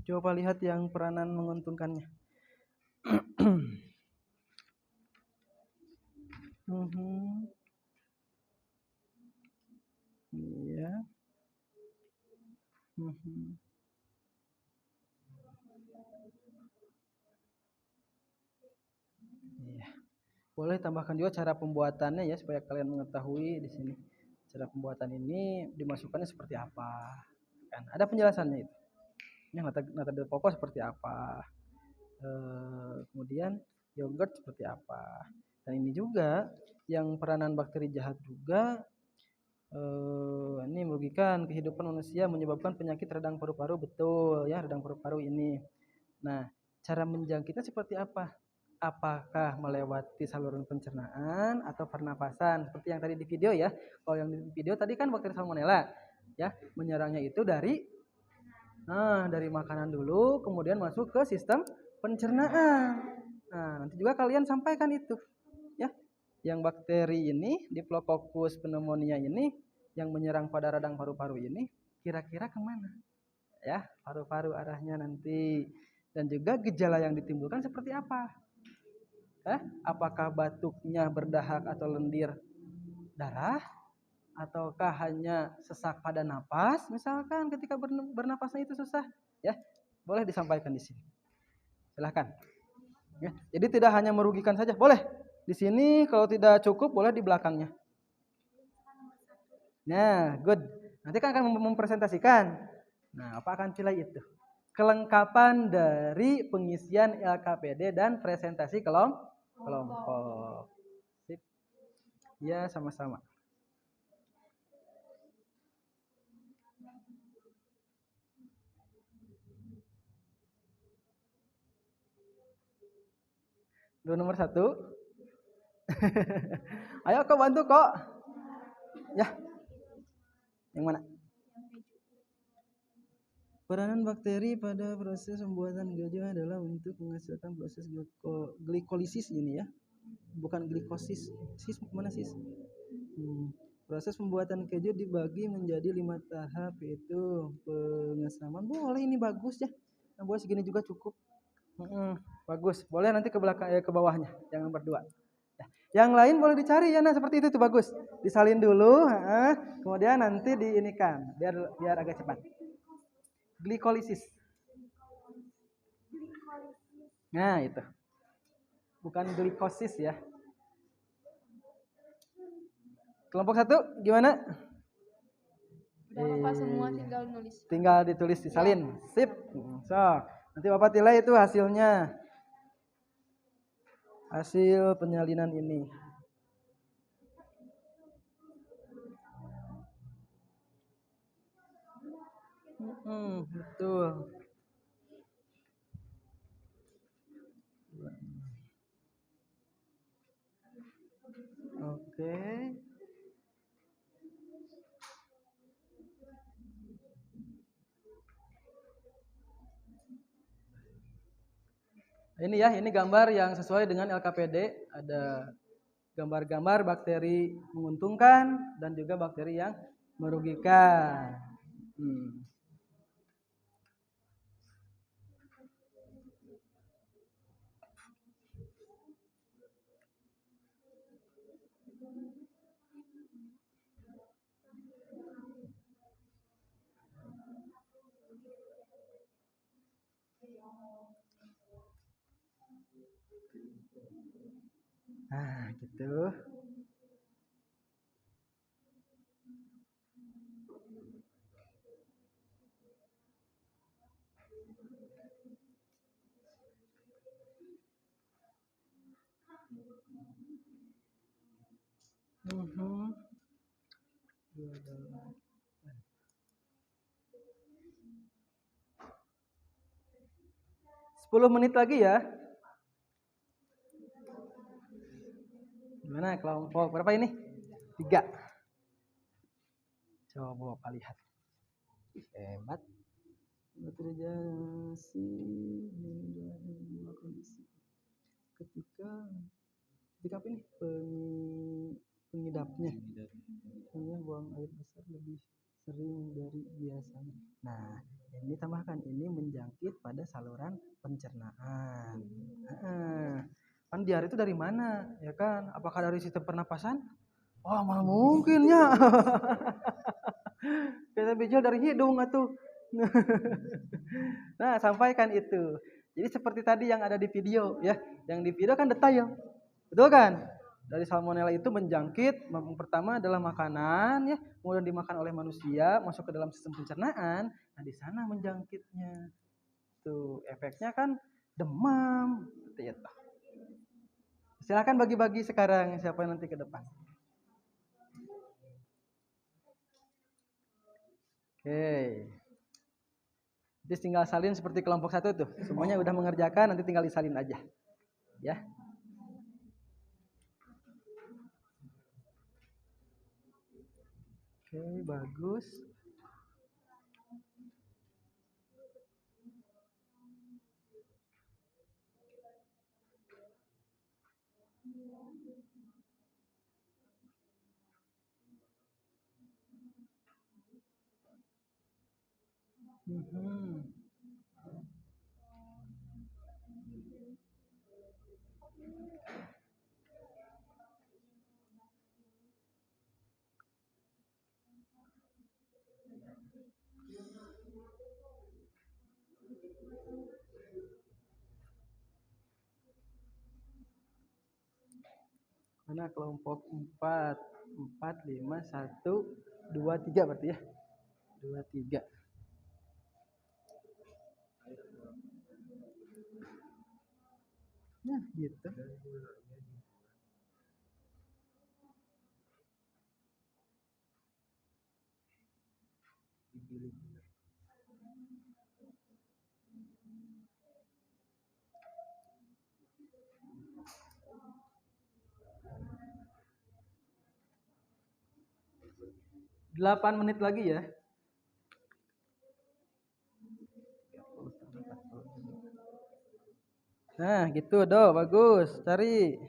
Coba lihat yang peranan menguntungkannya. Iya. Iya. Boleh tambahkan juga cara pembuatannya ya supaya kalian mengetahui di sini. Cara pembuatan ini dimasukkannya seperti apa. Kan ada penjelasannya itu. Nata pokok seperti apa. Kemudian yogurt seperti apa. Dan ini juga yang peranan bakteri jahat juga ini merugikan kehidupan manusia, menyebabkan penyakit radang paru-paru, betul ya, radang paru-paru ini. Nah, cara menjangkitnya seperti apa? Apakah melewati saluran pencernaan atau pernapasan seperti yang tadi di video ya. Kalau yang di video tadi kan bakteri salmonella ya, menyerangnya itu dari makanan dulu kemudian masuk ke sistem pencernaan. Nah, nanti juga kalian sampaikan itu ya. Yang bakteri ini Diplococcus pneumonia ini yang menyerang pada radang paru-paru ini kira-kira kemana? Ya, paru-paru arahnya nanti. Dan juga gejala yang ditimbulkan seperti apa? Apakah batuknya berdahak atau lendir darah? Ataukah hanya sesak pada napas? Misalkan ketika bernapasnya itu susah, ya boleh disampaikan di sini. Silahkan. Ya, jadi tidak hanya merugikan saja, boleh di sini. Kalau tidak cukup, boleh di belakangnya. Nah, good. Nanti kan akan mempresentasikan. Nah, apa akan pilih itu? Kelengkapan dari pengisian LKPD dan presentasi kelompok. Sip. Ya, sama-sama. Dulu nomor 1. Ayo kok bantu kok. Ya. Yang mana? Peranan bakteri pada proses pembuatan gajah adalah untuk menghasilkan proses glikolisis ini ya. Bukan glikosis. Sis mana sis? Proses pembuatan keju dibagi menjadi 5 tahap, yaitu pengesaman. Boleh, ini bagus ya. Nah, boleh segini juga cukup. Bagus. Boleh nanti ke belakang ke bawahnya, yang nomor 2. Yang lain boleh dicari ya, nah seperti itu tuh bagus. Disalin dulu, kemudian nanti diinikan biar agak cepat. Glikolisis. Nah itu, bukan glikosis ya. Kelompok 1 gimana? Udah Bapak semua tinggal nulis. Tinggal ditulis disalin. Sip. So, nanti Bapak nilai itu hasilnya. Hasil penyalinan ini. Betul. Oke. Ini ya, ini gambar yang sesuai dengan LKPD. Ada gambar-gambar bakteri menguntungkan dan juga bakteri yang merugikan. Nah, gitu. Sepuluh menit lagi ya. Gimana kelompok berapa ini? 3. Coba Bapak lihat. Hebat. Terjadi kondisi. Ketika apa ini? Pengidapnya. Hanya buang air besar lebih sering dari biasanya. Nah, ini tambahkan ini menjangkit pada saluran pencernaan. Kan diare itu dari mana, ya kan? Apakah dari sistem pernapasan? Wah, malah mungkin ya. Kita bijil dari hidung atuh. Nah, sampaikan itu. Jadi seperti tadi yang ada di video ya. Yang di video kan detail. Betul kan? Dari salmonella itu menjangkit, pertama adalah makanan ya, kemudian dimakan oleh manusia, masuk ke dalam sistem pencernaan. Nah, di sana menjangkitnya. Tuh, efeknya kan demam, seperti itu. Silakan bagi-bagi sekarang siapa yang nanti ke depan. Oke. Jadi tinggal salin seperti kelompok 1 tuh. Semuanya udah mengerjakan, nanti tinggal disalin aja. Ya. Oke, bagus. Mana kelompok 4, 4, 5, 1, 2, 3 berarti ya. 2, 3. Nah, gitu. 8 menit lagi ya. Nah, gitu Do, bagus. Cari.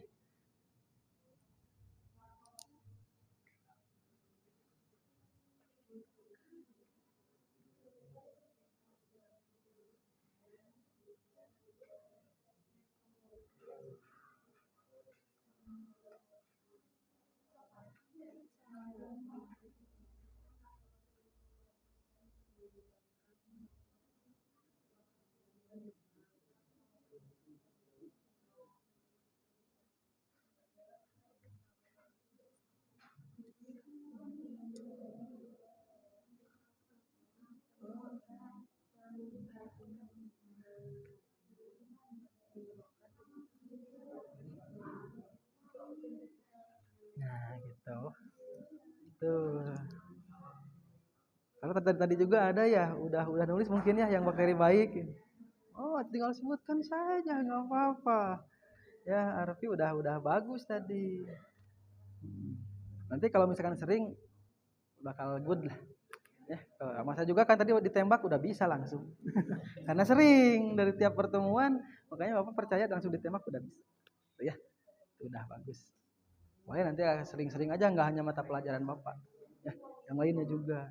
Nah, gitu. Tuh. Kalau tadi juga ada ya, udah nulis mungkin ya yang bakteri baik. Oh, tinggal sebutkan saja, nggak apa-apa. Ya, Arfi udah bagus tadi. Nanti kalau misalkan sering bakal good lah. Ya, masa juga kan tadi ditembak udah bisa langsung. Karena sering dari tiap pertemuan, makanya Bapak percaya langsung ditembak udah bisa. Ya, udah bagus. Boleh nanti sering-sering aja, nggak hanya mata pelajaran Bapak. Ya, yang lainnya juga.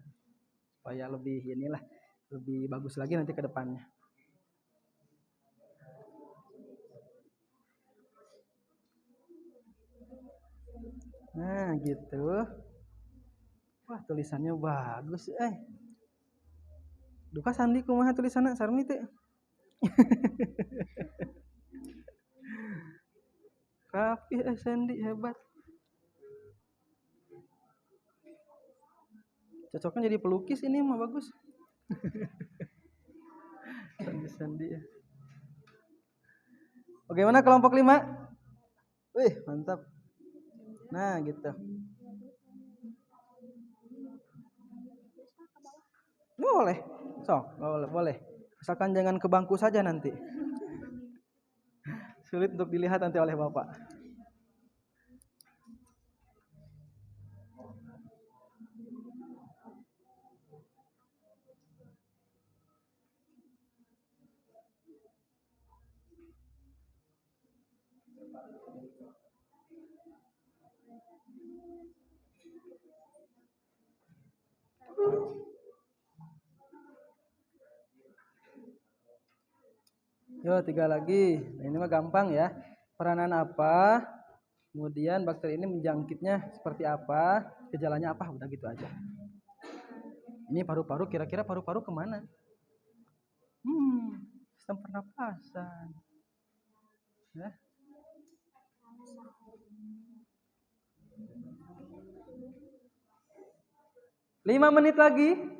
Supaya lebih inilah, lebih bagus lagi nanti ke depannya. Nah, gitu. Wah, tulisannya bagus. Duka sandi kumaha tulisanna sarmi teh. Rapi Sandi hebat. Cocoknya jadi pelukis ini mah bagus. Sandi ya. Bagaimana kelompok 5? Wih, mantap. Nah, gitu. Boleh. Sok, boleh. Asalkan jangan ke bangku saja nanti. Sulit untuk dilihat nanti oleh Bapak. Yo, 3 lagi. Nah, ini mah gampang ya. Peranan apa? Kemudian bakteri ini menjangkitnya seperti apa? Gejalanya apa? Udah gitu aja. Ini paru-paru, kira-kira paru-paru kemana? Sistem pernapasan. Ya. 5 menit lagi.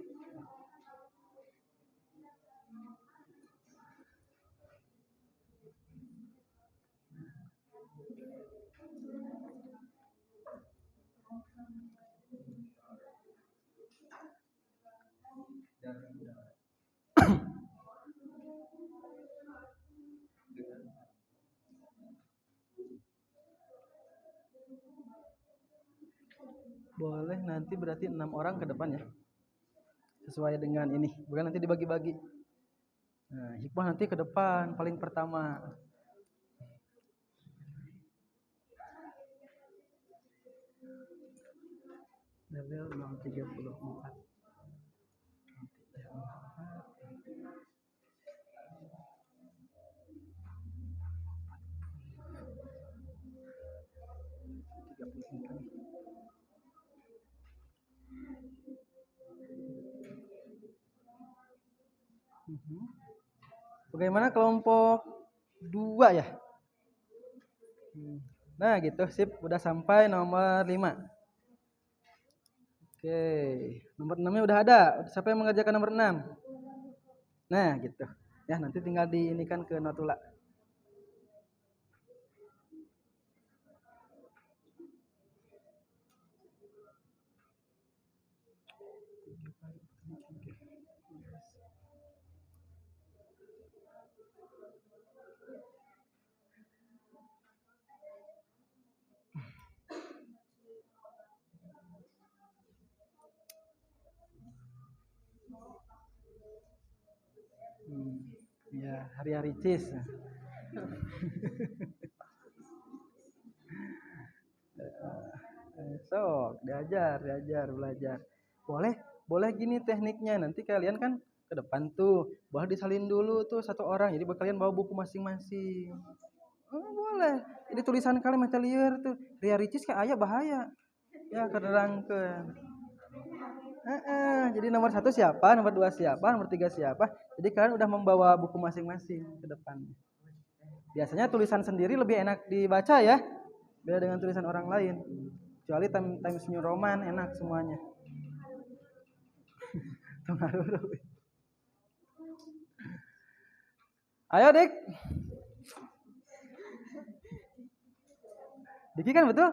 Boleh nanti berarti 6 orang ke depan ya. Sesuai dengan ini. Bukan nanti dibagi-bagi. Nah, hikmah nanti ke depan paling pertama. Level 034. Bagaimana kelompok 2 ya? Nah gitu, sip. Udah sampai nomor 5. Oke, nomor 6-nya udah ada. Siapa yang mengerjakan nomor 6? Nah gitu. Ya nanti tinggal diinikan ke notula. Ya, hari-hari cis. Sok, diajar, belajar. Boleh gini tekniknya. Nanti kalian kan ke depan tuh, boleh disalin dulu tuh satu orang. Jadi kalian bawa buku masing-masing. Oh, boleh. Jadi tulisan kalian macam liar tuh. Ria Ricis kayak ayah bahaya. Ya, kederangkeun. Jadi nomor 1 siapa, nomor 2 siapa, nomor 3 siapa. Jadi kalian udah membawa buku masing-masing ke depan. Biasanya tulisan sendiri lebih enak dibaca ya. Beda dengan tulisan orang lain. Kecuali Times New Roman enak semuanya. Ayo Dik. Diki kan betul?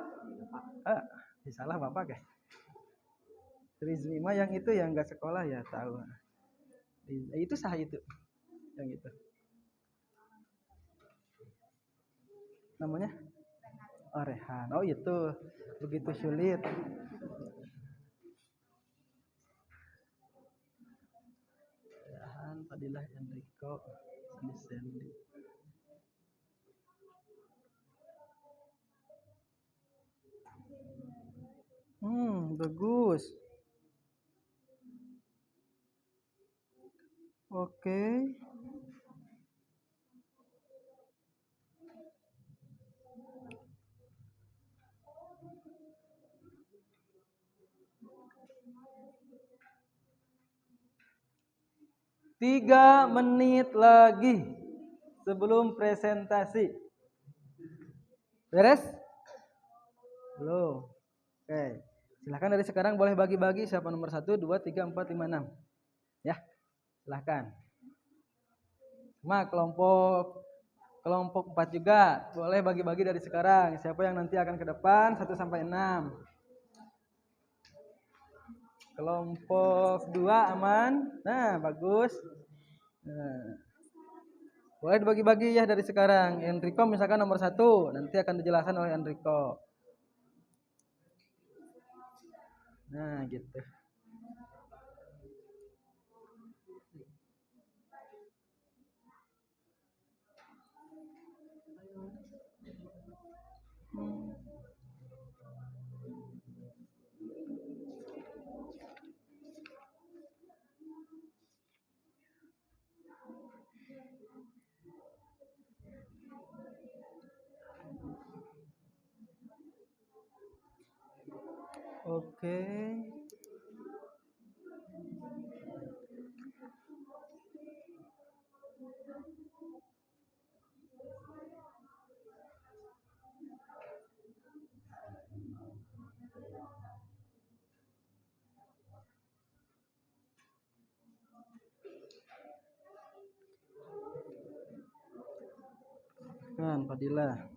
Salah Bapak kayak. Rizmi mah yang itu yang enggak sekolah ya tahu. Itu sah itu. Yang itu. Namanya? Oh, Rehan. Oh, itu. Begitu sulit. Rehan, Fadilah, Enrico, Sandy. Bagus. Oke. Tiga menit lagi sebelum presentasi. Beres? Belum. Oke. Silahkan dari sekarang boleh bagi-bagi siapa nomor 1, 2, 3, 4, 5, 6. Ya, silahkan. Kelompok 4 juga boleh bagi-bagi dari sekarang. Siapa yang nanti akan ke depan 1 sampai 6. Kelompok 2 aman. Nah, bagus. Nah. Boleh dibagi-bagi ya dari sekarang. Enrico misalkan nomor 1, nanti akan dijelaskan oleh Enrico. Nah, gitu. Oke. Kan, Fadilah.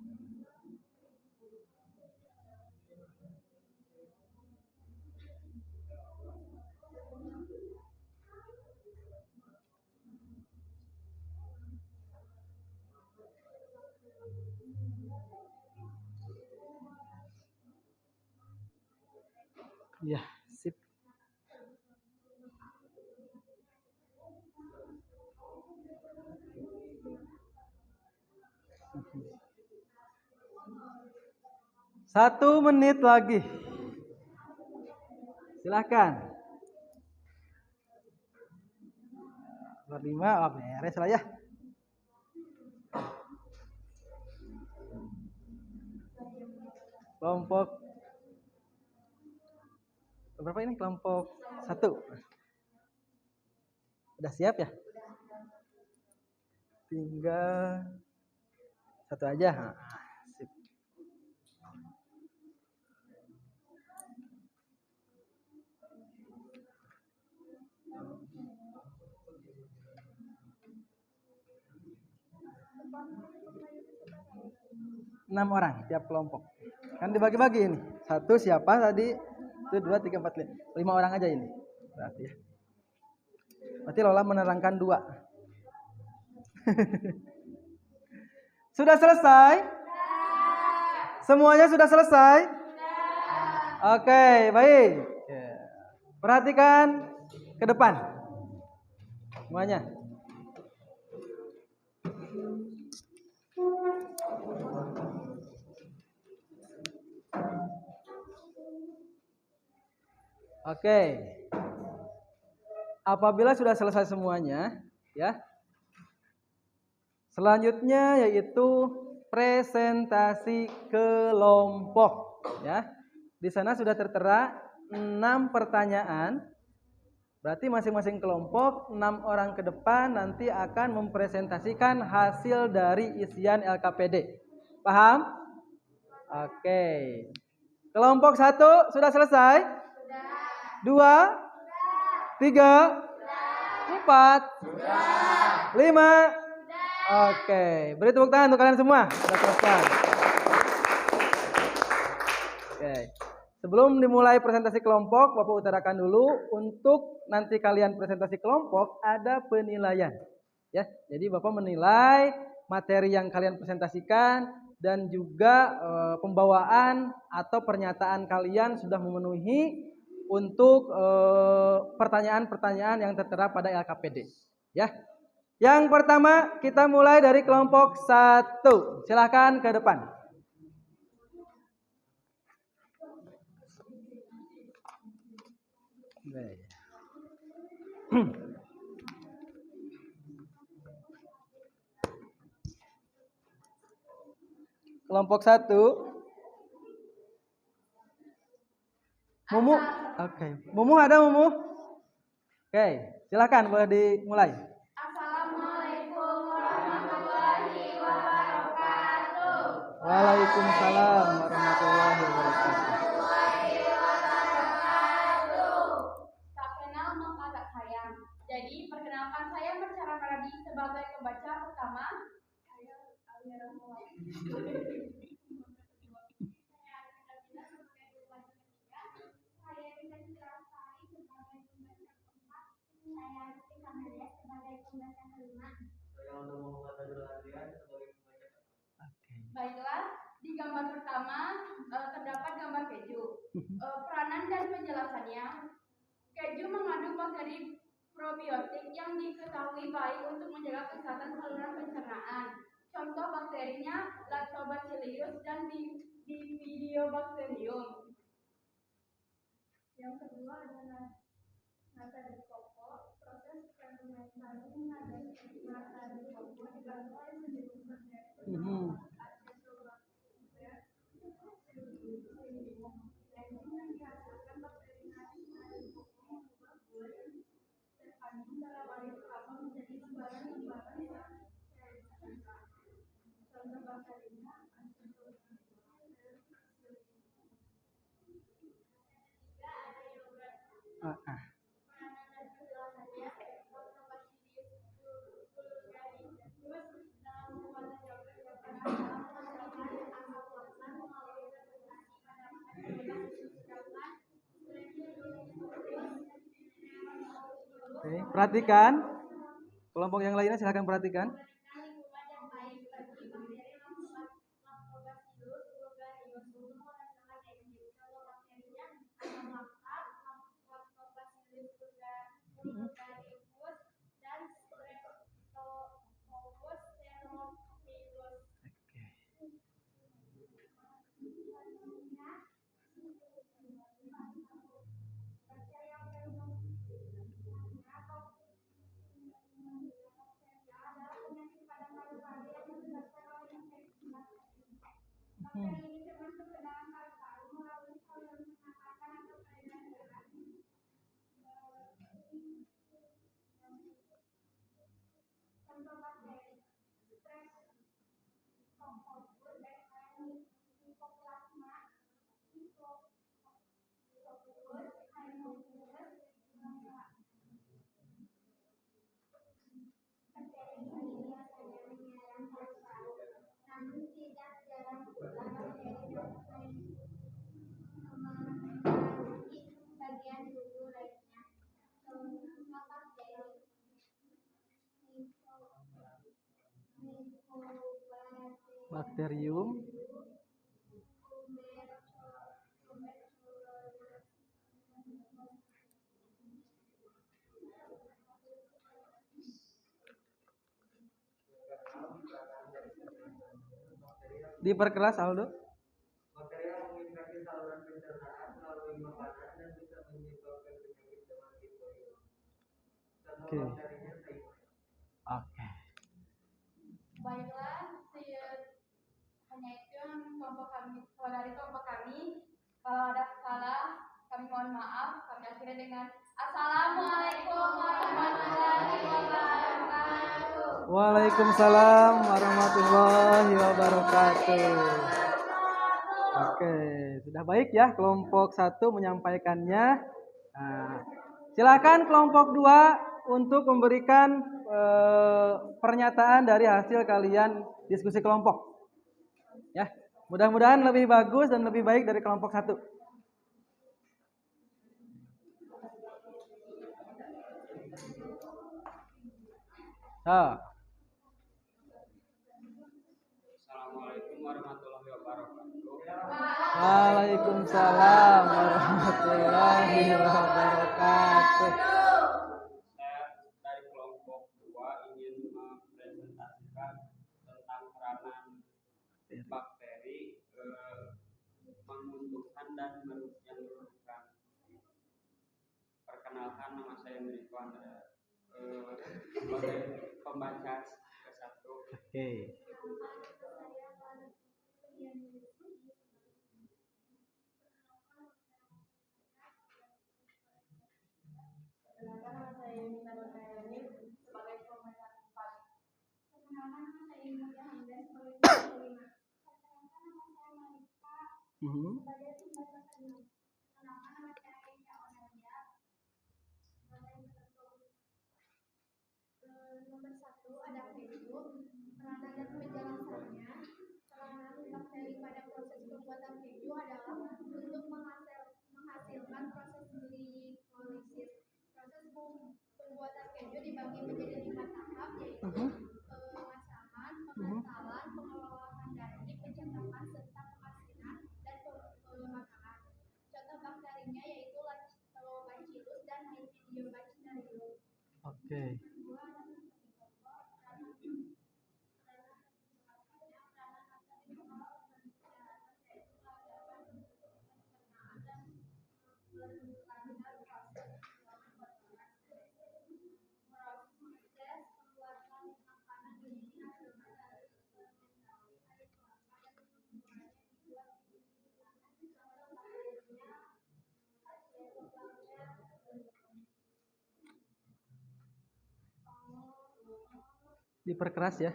Ya, sip. Satu menit lagi. Silakan. Nomor 5, beres lah ya. Kelompok berapa ini? Kelompok 1. Udah siap ya? Tinggal 1 aja. Sip. Enam orang tiap kelompok. Kan dibagi-bagi ini. 1 siapa tadi? 1, 2, 3, 4, 5 orang aja ini. Berarti ya. Berarti Lola menerangkan 2. Sudah selesai? Semuanya sudah selesai? Oke, baik. Perhatikan ke depan. Semuanya. Oke. Apabila sudah selesai semuanya, ya. Selanjutnya yaitu presentasi kelompok, ya. Di sana sudah tertera 6 pertanyaan. Berarti masing-masing kelompok 6 orang ke depan nanti akan mempresentasikan hasil dari isian LKPD. Paham? Oke. Kelompok 1 sudah selesai? Sudah. 2, 3, 4, 5. Oke, beri tepuk tangan untuk kalian semua. Sudah selesai. Oke. Sebelum dimulai presentasi kelompok, Bapak utarakan dulu untuk nanti kalian presentasi kelompok ada penilaian. Ya, jadi Bapak menilai materi yang kalian presentasikan dan juga pembawaan atau pernyataan kalian sudah memenuhi untuk pertanyaan-pertanyaan yang tertera pada LKPD. Ya. Yang pertama kita mulai dari kelompok 1. Silakan ke depan. Kelompok 1. Mumu. Oke. Mumu ada Mumu? Oke, silakan boleh dimulai. Assalamualaikum warahmatullahi wabarakatuh. Waalaikumsalam warahmatullahi wabarakatuh. Tak kenal maka tak sayang. Jadi perkenalkan saya Mercara Maradi sebagai pembaca pertama. Saya Alia Rahmawati. Saya Rita Citrasari sebagai pembaca keempat. Saya Rizky Kamelia sebagai pembaca kelima. Baiklah, di gambar pertama terdapat gambar keju. Peranan dan penjelasannya, keju mengandung bakteri probiotik yang diketahui baik untuk menjaga kesehatan saluran pencernaan. Contoh bakterinya Lactobacillus dan Bifidobacterium. Yang kedua adalah mata di pokok. Proses fermentasi mengadai mata di pokok dibantu oleh sejenis bakteri. Oke, perhatikan. Kelompok yang lainnya silakan perhatikan. Bakterium. Diperkeras Aldo. Bakteri yang menginfeksi saluran pencernaan melalui makanan dan bisa menyebabkan Oke. Oke. Baiklah, hanya itu yang kelompok kami. Kalau dari kelompok kami, kalau ada salah, kami mohon maaf. Kami akhiri dengan Assalamualaikum warahmatullahi wabarakatuh. Waalaikumsalam warahmatullahi wabarakatuh. Oke, sudah baik ya kelompok 1 menyampaikannya. Nah, silakan kelompok 2 untuk memberikan pernyataan dari hasil kalian diskusi kelompok. Ya, mudah-mudahan lebih bagus dan lebih baik dari kelompok 1. Assalamualaikum warahmatullahi wabarakatuh. Waalaikumsalam warahmatullahi wabarakatuh. Saya dari kelompok 2 ingin mempresentasikan tentang peranan bakteri menguntungkan dan merugikan. Perkenalkan, nama saya Mirko Andrea, sebagai pembaca ke-1. Oke. Nomor 1 ada keju, peranan dan penjelasannya. Peranan bakteri pada proses pembuatan keju adalah untuk menghasilkan proses glikolisis. Proses pembuatan keju dibagi menjadi 5 tahap, yaitu pemasaman, pengentalan, pengolahan daging, pencetakan, serta pengasinan dan pemakaran. Contoh bakterinya yaitu Lactobacillus dan Mycobacterium. Oke. Diperkeras ya.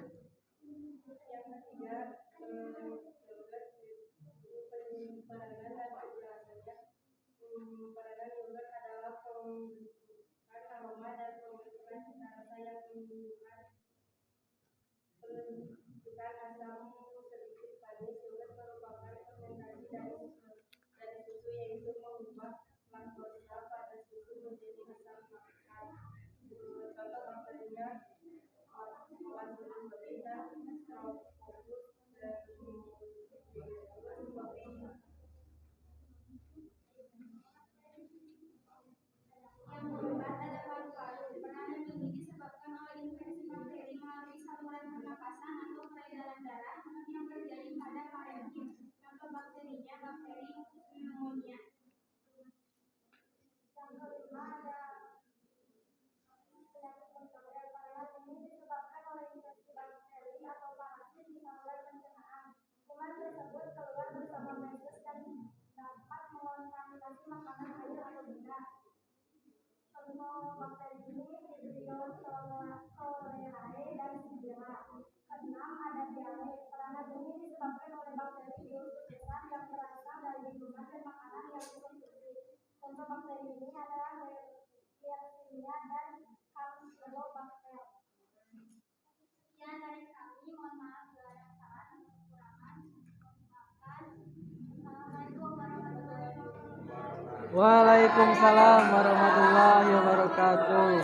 Waalaikumsalam warahmatullahi wabarakatuh.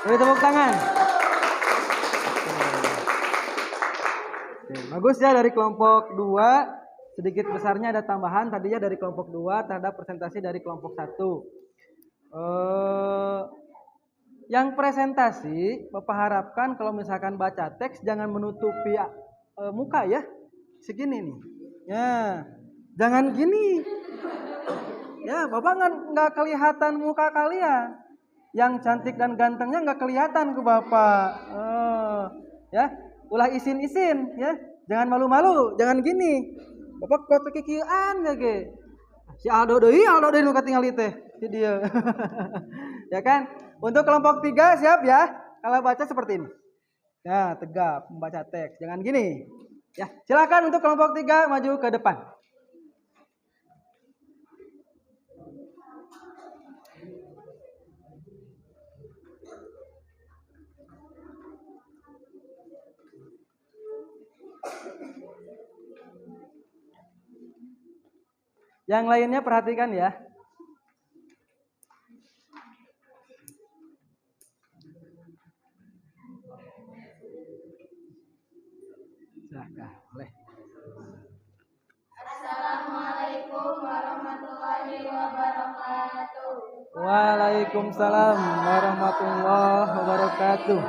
Beri tepuk tangan. Oke, bagus ya dari kelompok 2. Sedikit besarnya ada tambahan tadinya dari kelompok 2 terhadap presentasi dari kelompok 1. Yang presentasi Bapak harapkan kalau misalkan baca teks jangan menutupi muka ya. Segini nih. Ya, jangan gini. Ya, Bapak nggak kelihatan muka kalian. yang cantik dan gantengnya nggak kelihatan ke Bapak. Oh, ya, ulah isin-isin ya. Jangan malu-malu, jangan gini. Bapak kok kekikieuan ge. Si Aldo deui nu katingali teh. Si dia. Ya kan? Untuk kelompok 3 siap ya? Kalau baca seperti ini. Ya, tegap membaca teks. Jangan gini. Ya, silakan untuk kelompok 3 maju ke depan. Yang lainnya perhatikan ya. Silakan, boleh. Assalamualaikum warahmatullahi wabarakatuh. Waalaikumsalam warahmatullahi wabarakatuh.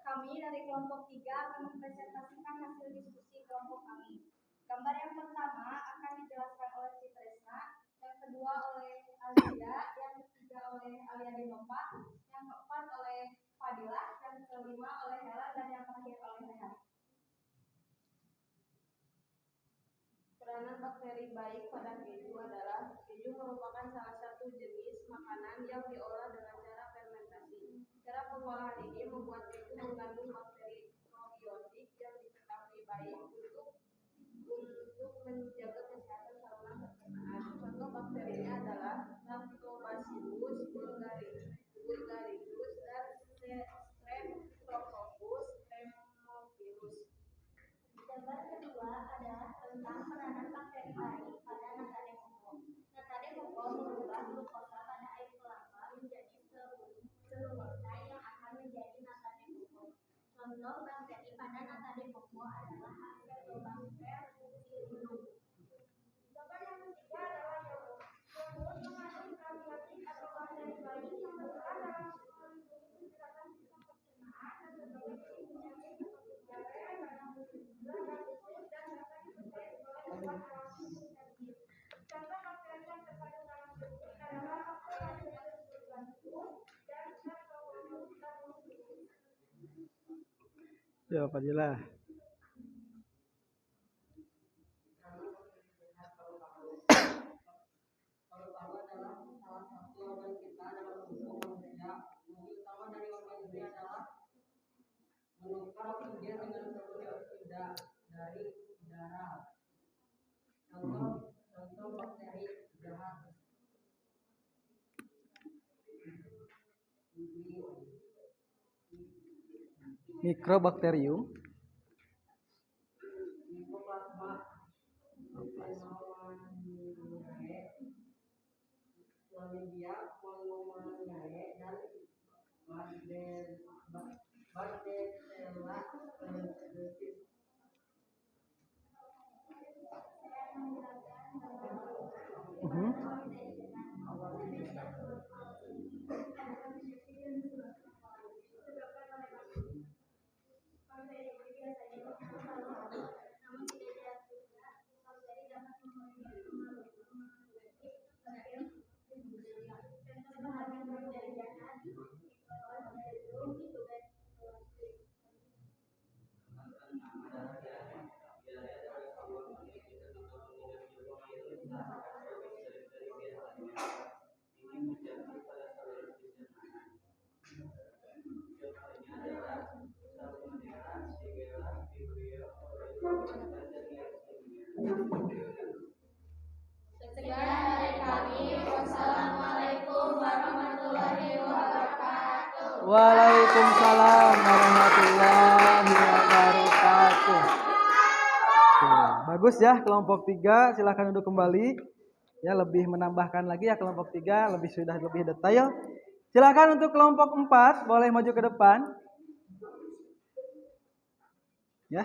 Kami dari kelompok 3 akan mempresentasikan hasil diskusi kelompok kami. Gambar yang pertama akan dijelaskan oleh Citresna, yang kedua oleh Alia, yang ketiga oleh Alia Denopa, yang keempat oleh Fadilah, yang kelima oleh Hela, dan yang terakhir oleh Rehan. Peranan bakteri baik pada keju adalah keju merupakan salah satu jenis makanan yang diolah dengan cara fermentasi. Cara pengolahan ini membuat keju mengandung bakteri probiotik yang diketahui baik untuk menjaga kesehatan saluran pencernaan. Contoh bakterinya adalah Lactobacillus bulgaricus dan Streptococcus thermophilus. Gambar kedua adalah tentang peranan bakteri baik pada nata de coco. Nata de coco mengubah glukosa pada air kelapa menjadi selulosa yang akan menjadi nata de coco. Contoh bakteri pada nata de coco adalah Acetobacter pseudomonas. Gambar yang ketiga adalah yogurt. Yogurt mengandung probiotik atau bakteri baik yang berperan dalam melindungi kesehatan sistem pencernaan dan berbagai jenis penyakit seperti diare, radang usus dan dapat dipercaya sebagai obat alami infeksi. Contoh bakteri yang terkandung dalam yogurt adalah Lactobacillus bulgaricus dan Streptococcus thermophilus. Ya, Fadilah. menukar oksigen dengan karbon dioksida dari udara. Contoh bakteri jahat. Mikrobakterium. Mycoplasma Chlamydia pneumoniae dan Bactella prensis. Sekian dari kami. Wassalamualaikum warahmatullahi wabarakatuh. Waalaikumsalam warahmatullahi wabarakatuh. Oke, bagus ya kelompok 3, silakan duduk kembali. Ya, lebih menambahkan lagi ya kelompok 3 sudah lebih detail. Silakan untuk kelompok 4 boleh maju ke depan. Ya,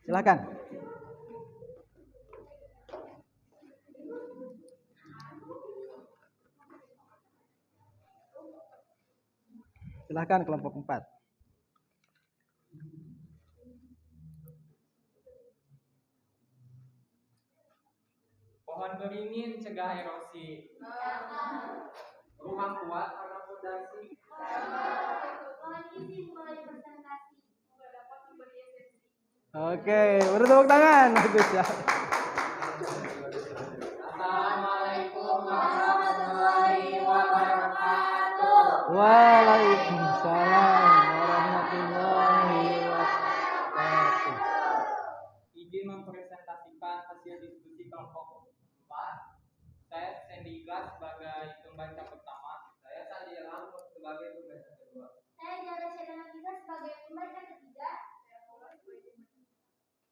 silakan. Silakan kelompok 4. Pohon beringin cegah erosi. Rumah kuat karena fondasi. Mohon izin mulai presentasi. Dapat memberi esensi. Oke, beri tepuk tangan. Bagus ya. Assalamualaikum warahmatullahi wabarakatuh. Waalaikumsalam warahmatullahi wabarakatuh. Izin mempresentasikan hasil diskusi kelompok 4. Saya Sandy Glass sebagai pembaca pertama. Saya Sandi Elam sebagai pembaca kedua. Saya Jara Syedana Bisa sebagai pembaca ketiga. Saya Paula sebagai pembaca.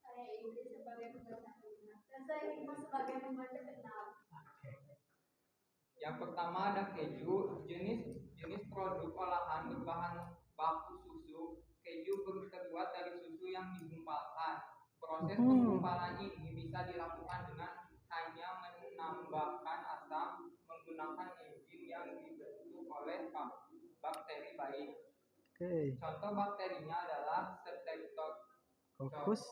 Saya Ingrid sebagai pembaca kelima. Dan saya Hikmah sebagai pembaca keenam. Yang pertama ada keju, jenis produk olahan berbahan baku susu. Keju terbuat dari susu yang digumpalkan. Proses penggumpalan ini bisa dilakukan dengan hanya menambahkan asam menggunakan enzim yang dibentuk oleh bakteri baik. Oke. Contoh bakterinya adalah Streptococcus,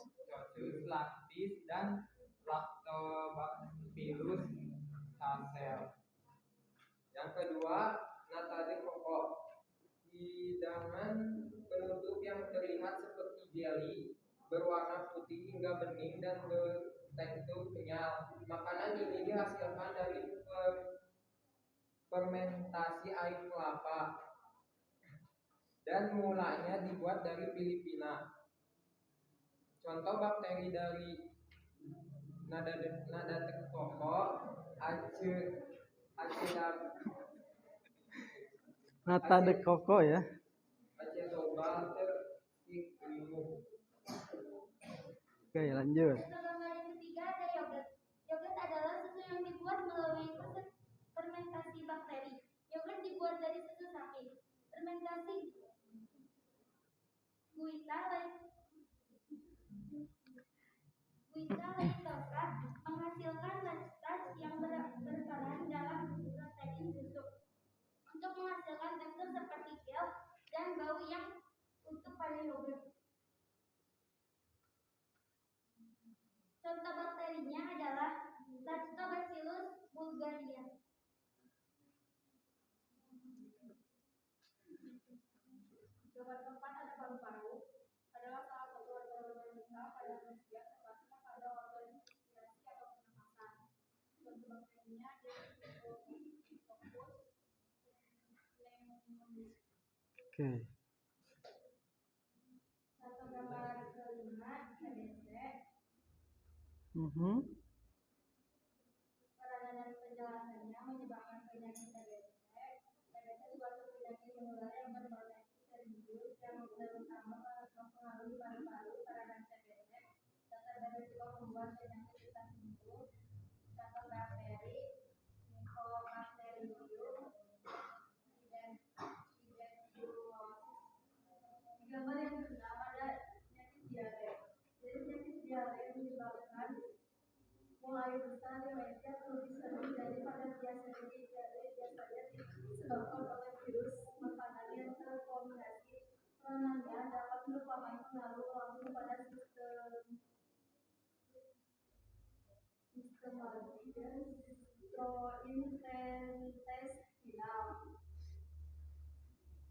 lactis, dan Lactobacillus casel. Yang kedua, nata de coco. Hidangan penutup yang terlihat seperti jelly, berwarna putih hingga bening dan bertekstur kenyal. Makanan ini dihasilkan dari fermentasi air kelapa dan mulanya dibuat dari Filipina. Contoh bakteri dari nada de coco, Nata de coco ya. Acetobacter citrinum. Oke, lanjut. Untuk gambar yang ketiga ada yogurt. Yogurt adalah susu yang dibuat melalui proses fermentasi bakteri. Yogurt dibuat dari susu sapi. Fermentasi guita lactosa menghasilkan lactase yang berperan dalam protein susu untuk menghasilkan tekstur seperti gel dan bau yang utuh pada yogurt. Contoh bakterinya adalah Lactobacillus bulgaria. Gambar keempat ada paru-paru. Adalah salah satu organ vital pada manusia, tepatnya pada organ respirasi atau pernapasan. Contoh bakterinya adalah Streptococcus pneumoniae. Oke. Satu gambar kelima TBC. Peranan dan penjelasannya menyebabkan penyakit TBC. TBC suatu penyakit menular yang berpotensi serius yang terutama mempengaruhi paru-paru. Peranan TBC dapat berisiko membuat penyakit bisa sembuh. Contoh bakteri Mycobacterium tuberculosis. Gambar yang keenam ada penyakit diare. Jadi penyakit diare menyebabkan mulai besar demensia lebih sering terjadi pada biasanya disebabkan oleh virus makanan yang terkombinasi. Peranannya dapat merupakan pengaruh langsung pada sistem gastrointestinal.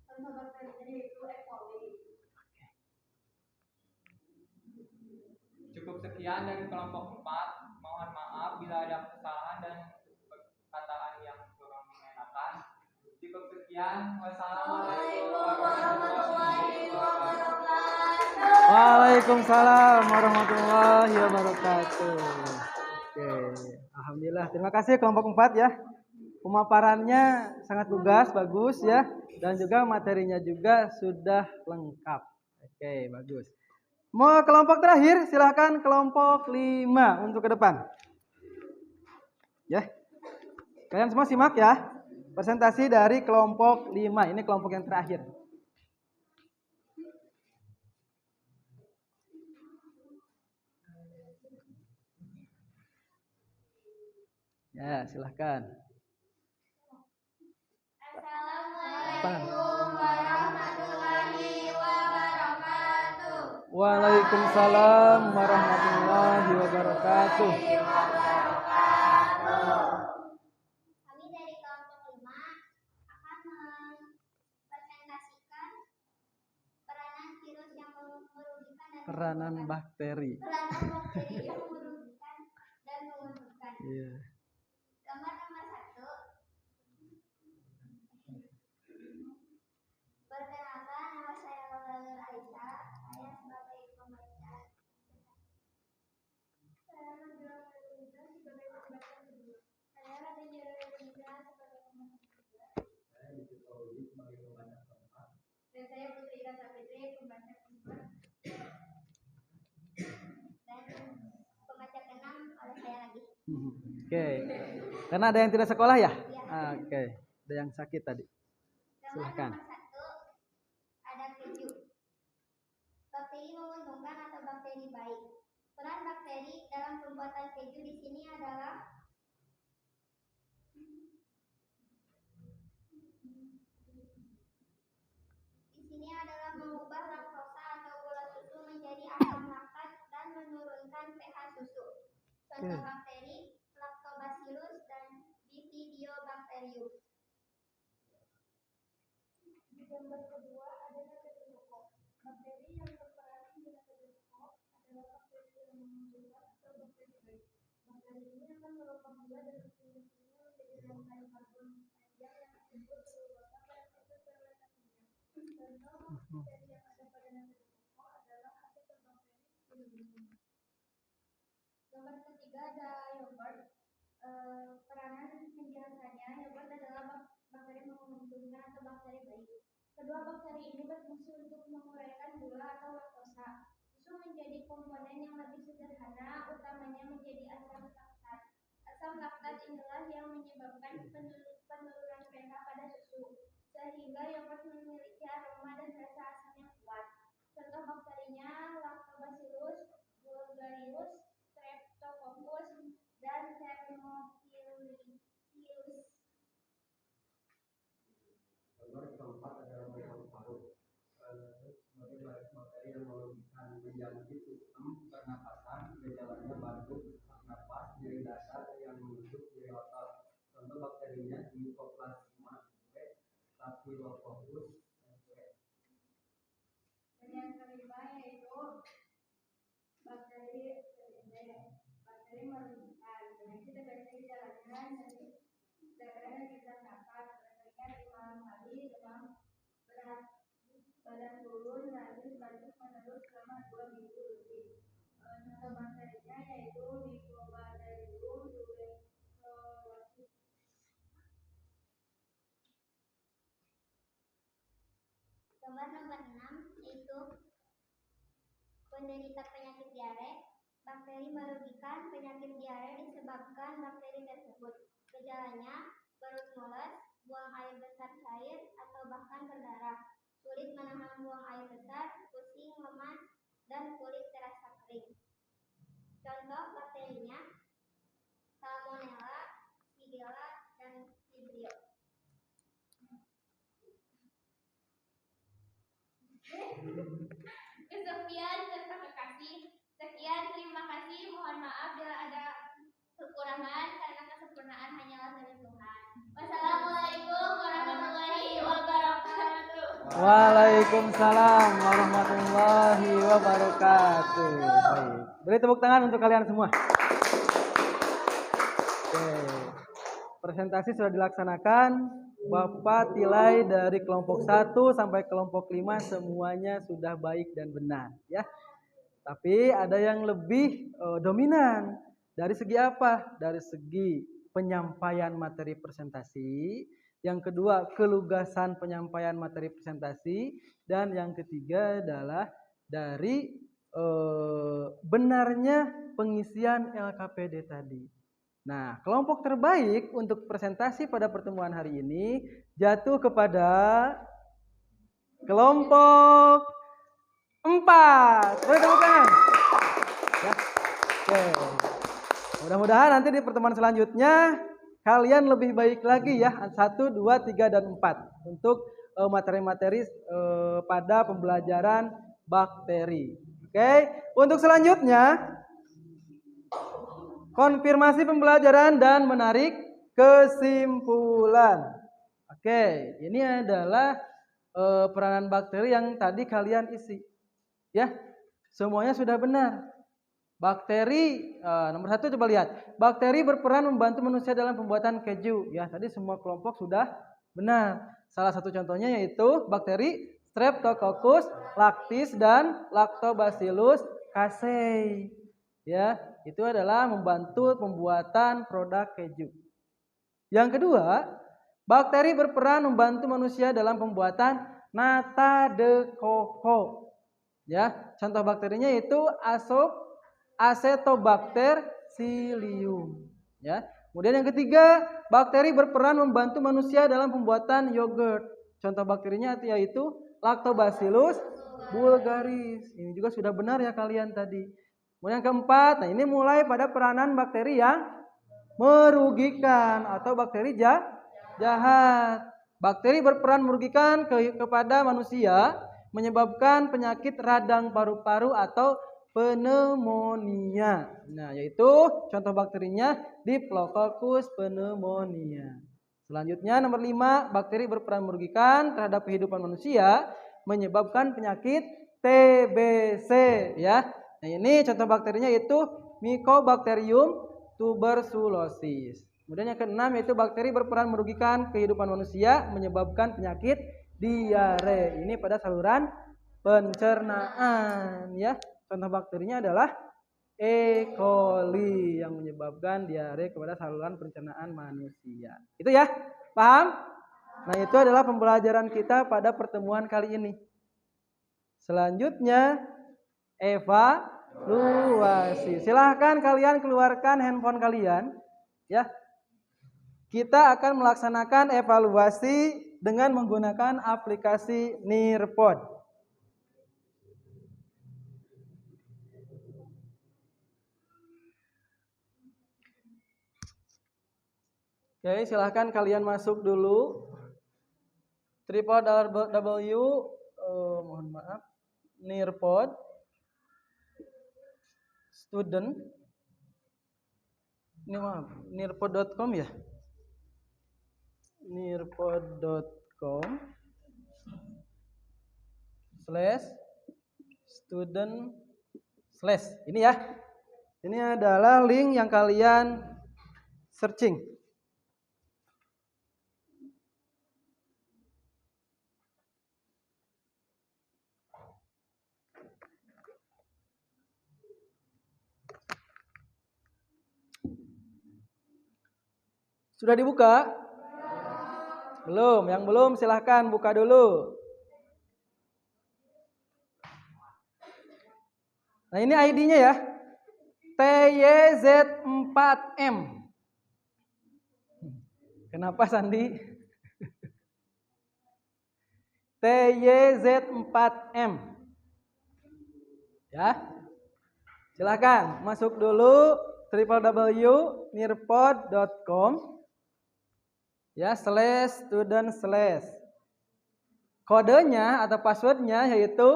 Contoh bakterinya yaitu E. coli. Cukup sekian dari kelompok 4. Mohon maaf bila ada kesalahan dan perkataan yang kurang mengenakan. Cukup sekian. Wassalamualaikum warahmatullahi wabarakatuh. Waalaikumsalam warahmatullahi wabarakatuh. Oke, alhamdulillah. Terima kasih kelompok 4 ya. Pemaparannya sangat lugas, bagus ya. Dan juga materinya juga sudah lengkap. Oke, bagus. Mau kelompok terakhir, silahkan kelompok 5 untuk ke depan. Ya. Kalian semua simak ya. Presentasi dari kelompok 5. Ini kelompok yang terakhir. Ya, silahkan. Assalamualaikum warahmatullahi wabarakatuh. Waalaikumsalam warahmatullahi wabarakatuh. Kami dari kelompok 5 Peranan bakteri. Peranan bakteri yang merugikan dan menguntungkan. Iya. Gambar nomor 1. Perkenalkan, nama saya Laura Nur Aisyah. Saya sebagai pembaca. Saya menjelang Indonesia sebagai pembaca kedua. Saya Raden Jero Indonesia sebagai pembaca kedua. Saya diketahui sebagai pembaca keempat. Dan saya Putri Ida Sapitri, pembaca keempat. Dan pembaca keenam oleh saya lagi. Oke. Karena ada yang tidak sekolah ya? Iya. Oke. Ada yang sakit tadi. Gambar Silahkan. nomor 1 ada keju. Bakteri menguntungkan atau bakteri baik. Peran bakteri dalam pembuatan keju di sini adalah mengubah laktosa atau gula susu menjadi asam laktat dan menurunkan pH susu. Contoh bakteri Lactobacillus dan Bifidobacterium. Di gambar kedua ada Staphylococcus. Bakteri yang berperan di Staphylococcus adalah bakteri yang menguntungkan atau bakteri baik. Bakteri ini akan merupakan gula dan mesin-mesinnya menjadi rangkaian karbon panjang yang disebut selulosa pada proses fermentasinya. Contoh bakteri yang ada pada Staphylococcus adalah Acetobacter. Gambar ketiga ada yogurt. Peranan penjelasannya, yogurt adalah bakteri menguntungkan atau bakteri baik. Kedua bakteri ini berfungsi untuk menguraikan gula atau laktosa. Susu menjadi komponen yang lebih sederhana, utamanya menjadi asam laktat. Asam laktat inilah yang menyebabkan penurunan pH pada susu, sehingga yogurt memiliki aroma dan rasa asam yang kuat. Contoh bakterinya Lactobacillus bulgarius, Streptococcus, dan Thermophilus. Gambar keempat adalah paru-paru. Sebagai bakteri yang merugikan menjangkit sistem pernapasan, gejalanya batuk, sesak napas, nyeri dada yang menusuk di otot. Contoh bakterinya Mycoplasma, Staphylococcus. Dan yang kelima yaitu bakteri bakteri merugikan. Penyakit TBC jalannya dari darah dan sesak napas. Bakteri di malam hari demam berat, badan turun, nangis, batuk menerus selama 2 minggu lebih. Contoh bakterinya yaitu Mycobacterium tuberculosis. Gambar nomor 6 yaitu penderita penyakit diare. Bakteri merugikan. Penyakit diare disebabkan bakteri tersebut. Gejalanya perut mules, buang air besar cair atau bahkan berdarah, sulit menahan buang air besar, pusing, lemas, dan kulit terasa kering. Contoh bakterinya Salmonella, Shigella, dan Vibrio. Kesepian serta kekasih. Sekian, terima kasih. Mohon maaf bila ada kekurangan karena kesempurnaan hanyalah dari Tuhan. Wassalamualaikum warahmatullahi wabarakatuh. Waalaikumsalam warahmatullahi wabarakatuh. Baik. Beri tepuk tangan untuk kalian semua. Oke. Presentasi sudah dilaksanakan. Bapak nilai dari kelompok 1 sampai kelompok 5 semuanya sudah baik dan benar ya. Tapi ada yang lebih dominan. Dari segi apa? Dari segi penyampaian materi presentasi. Yang kedua, kelugasan penyampaian materi presentasi. Dan yang ketiga adalah dari benarnya pengisian LKPD tadi. Nah, kelompok terbaik untuk presentasi pada pertemuan hari ini jatuh kepada kelompok 4. Boleh tepuk tangan? Ya. Oke. Mudah-mudahan nanti di pertemuan selanjutnya kalian lebih baik lagi ya. 1, 2, 3, dan 4 untuk materi-materi pada pembelajaran bakteri. Oke. Untuk selanjutnya konfirmasi pembelajaran dan menarik kesimpulan. Oke, ini adalah peranan bakteri yang tadi kalian isi. Ya, Semuanya sudah benar. Bakteri, nomor 1 coba lihat. Bakteri berperan membantu manusia dalam pembuatan keju. Ya, tadi semua kelompok sudah benar. Salah satu contohnya yaitu bakteri Streptococcus lactis dan Lactobacillus casei. Ya, itu adalah membantu pembuatan produk keju. Yang kedua, bakteri berperan membantu manusia dalam pembuatan nata de coco. Ya, contoh bakterinya itu Acetobacter psyllium. Ya. Kemudian yang ketiga, bakteri berperan membantu manusia dalam pembuatan yogurt. Contoh bakterinya yaitu Lactobacillus bulgaris. Ini juga sudah benar ya kalian tadi. Kemudian yang keempat, nah ini mulai pada peranan bakteri yang merugikan atau bakteri jahat. Bakteri berperan merugikan kepada manusia, menyebabkan penyakit radang paru-paru atau pneumonia. Nah, yaitu contoh bakterinya Diplococcus pneumonia. Selanjutnya nomor 5, bakteri berperan merugikan terhadap kehidupan manusia, menyebabkan penyakit TBC ya. Nah, ini contoh bakterinya itu Mycobacterium tuberculosis. Kemudian yang keenam yaitu bakteri berperan merugikan kehidupan manusia, menyebabkan penyakit diare. Ini pada saluran pencernaan ya. Contoh bakterinya adalah E. coli yang menyebabkan diare kepada saluran pencernaan manusia. Itu ya, paham? Nah, itu adalah pembelajaran kita pada pertemuan kali ini. Selanjutnya, evaluasi. Silahkan kalian keluarkan handphone kalian, ya. Kita akan melaksanakan evaluasi dengan menggunakan aplikasi Nearpod. Oke, silahkan kalian masuk dulu. Nearpod student. Ini nearpod.com ya. nearpod.com/student/ ini ya. Ini adalah link yang kalian searching. Sudah dibuka? Belum, yang belum silahkan buka dulu. Nah, ini ID-nya ya. TYZ4M. Kenapa Sandi? TYZ4M. Ya. Silahkan masuk dulu www.nearpod.com ya /student/. Kodenya atau passwordnya yaitu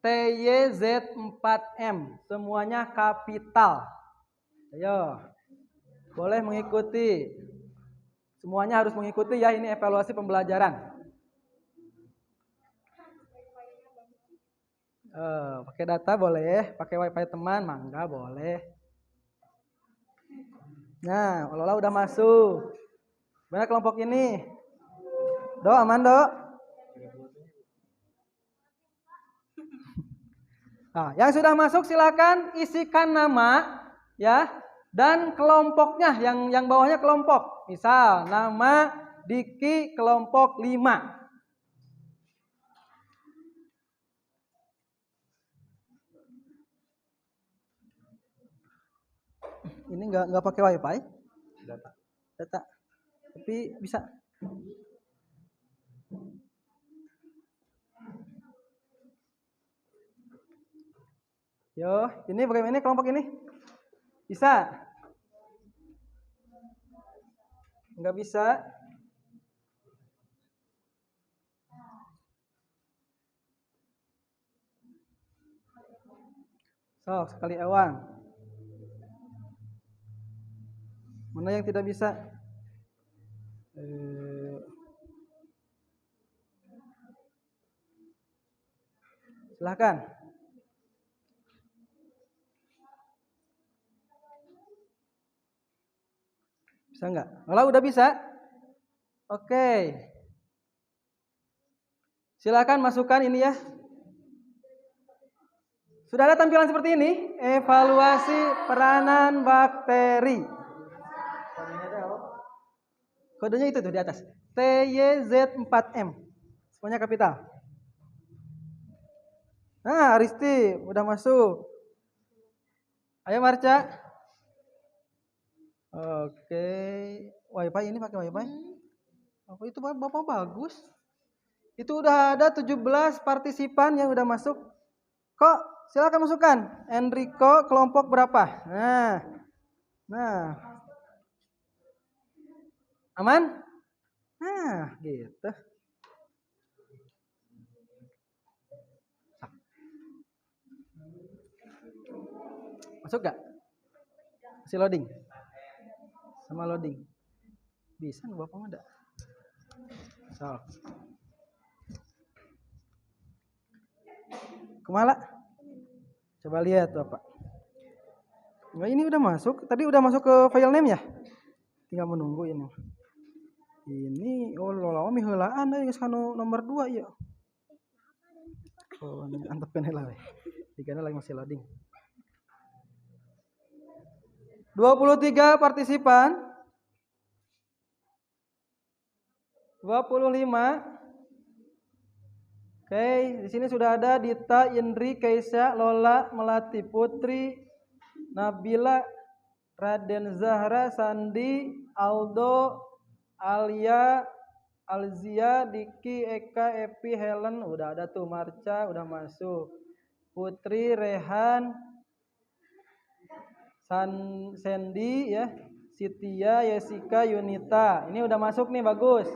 TYZ4M. Semuanya kapital. Ayo. Boleh mengikuti. Semuanya harus mengikuti ya, ini evaluasi pembelajaran. Pakai data boleh, pakai wifi teman mangga boleh. Nah, Lola udah masuk. Mana kelompok ini? Do, aman do? Nah, yang sudah masuk silakan isikan nama ya dan kelompoknya yang bawahnya kelompok. Misal nama Diki kelompok 5. Ini nggak pakai wifi? Data. Tapi bisa. Yo, ini bagaimana kelompok ini? Bisa? Nggak bisa? So, sekali awang. Mana yang tidak bisa? Silahkan. Bisa enggak? Lola udah bisa? Oke. Silakan masukkan ini ya. Sudah ada tampilan seperti ini, evaluasi peranan bakteri. Kodenya itu tuh di atas. TYZ4M. Semuanya kapital. Nah, Aristi udah masuk. Ayo Marca. Oke. Wifi ini pakai Wifi? Apa itu Bapak bagus? Itu udah ada 17 partisipan yang udah masuk. Kok silakan masukkan. Enrico kelompok berapa? Nah. Aman? Nah, gitu. Masuk gak? Masih loading? Sama loading. Bisa nggak Bapak ada? So. Kemala? Coba lihat Bapak. Nah, ini udah masuk. Tadi udah masuk ke file name ya? Tinggal menunggu ini. Ini lama miheulaan geus kanu nomor 2 ya. Oh, ini antepkeun heula we. Digana lagi masih loading. 23 partisipan. 25. Oke, di sini sudah ada Dita, Indri, Keisha, Lola, Melati, Putri, Nabila, Raden Zahra, Sandi, Aldo, Alia, Alzia, Diki, Eka, Epi, Helen, udah ada tuh. Marca udah masuk. Putri, Rehan, Sandy ya, Sitia, Yesika, Yunita. Ini udah masuk nih, bagus.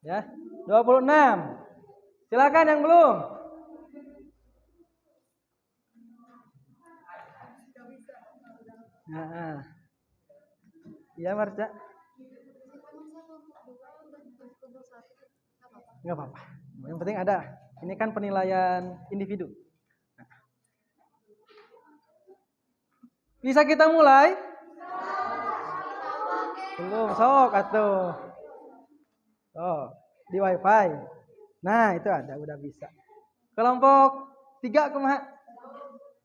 Ya, 26. Silakan yang belum. Nah. Iya, Marca. Enggak apa-apa. Yang penting ada. Ini kan penilaian individu. Bisa kita mulai? Belum, sok atuh. Oh, di Wifi. Nah, itu ada, udah bisa. Kelompok 3 kumaha?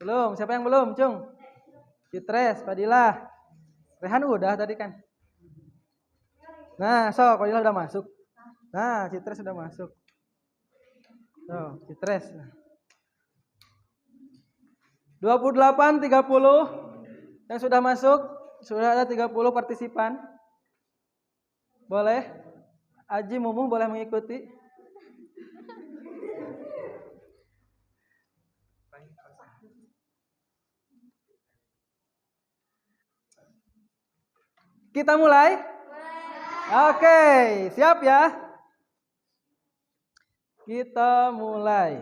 Belum, siapa yang belum, Cung? Citres, Fadilah. Rehan udah tadi kan. Nah, sok Fadilah udah masuk. Nah, Citres sudah masuk. Tuh, Citres. 28, 30 yang sudah masuk, sudah ada 30 partisipan. Boleh? Aji Mumuh boleh mengikuti. Kita mulai? Oke, siap ya? Kita mulai.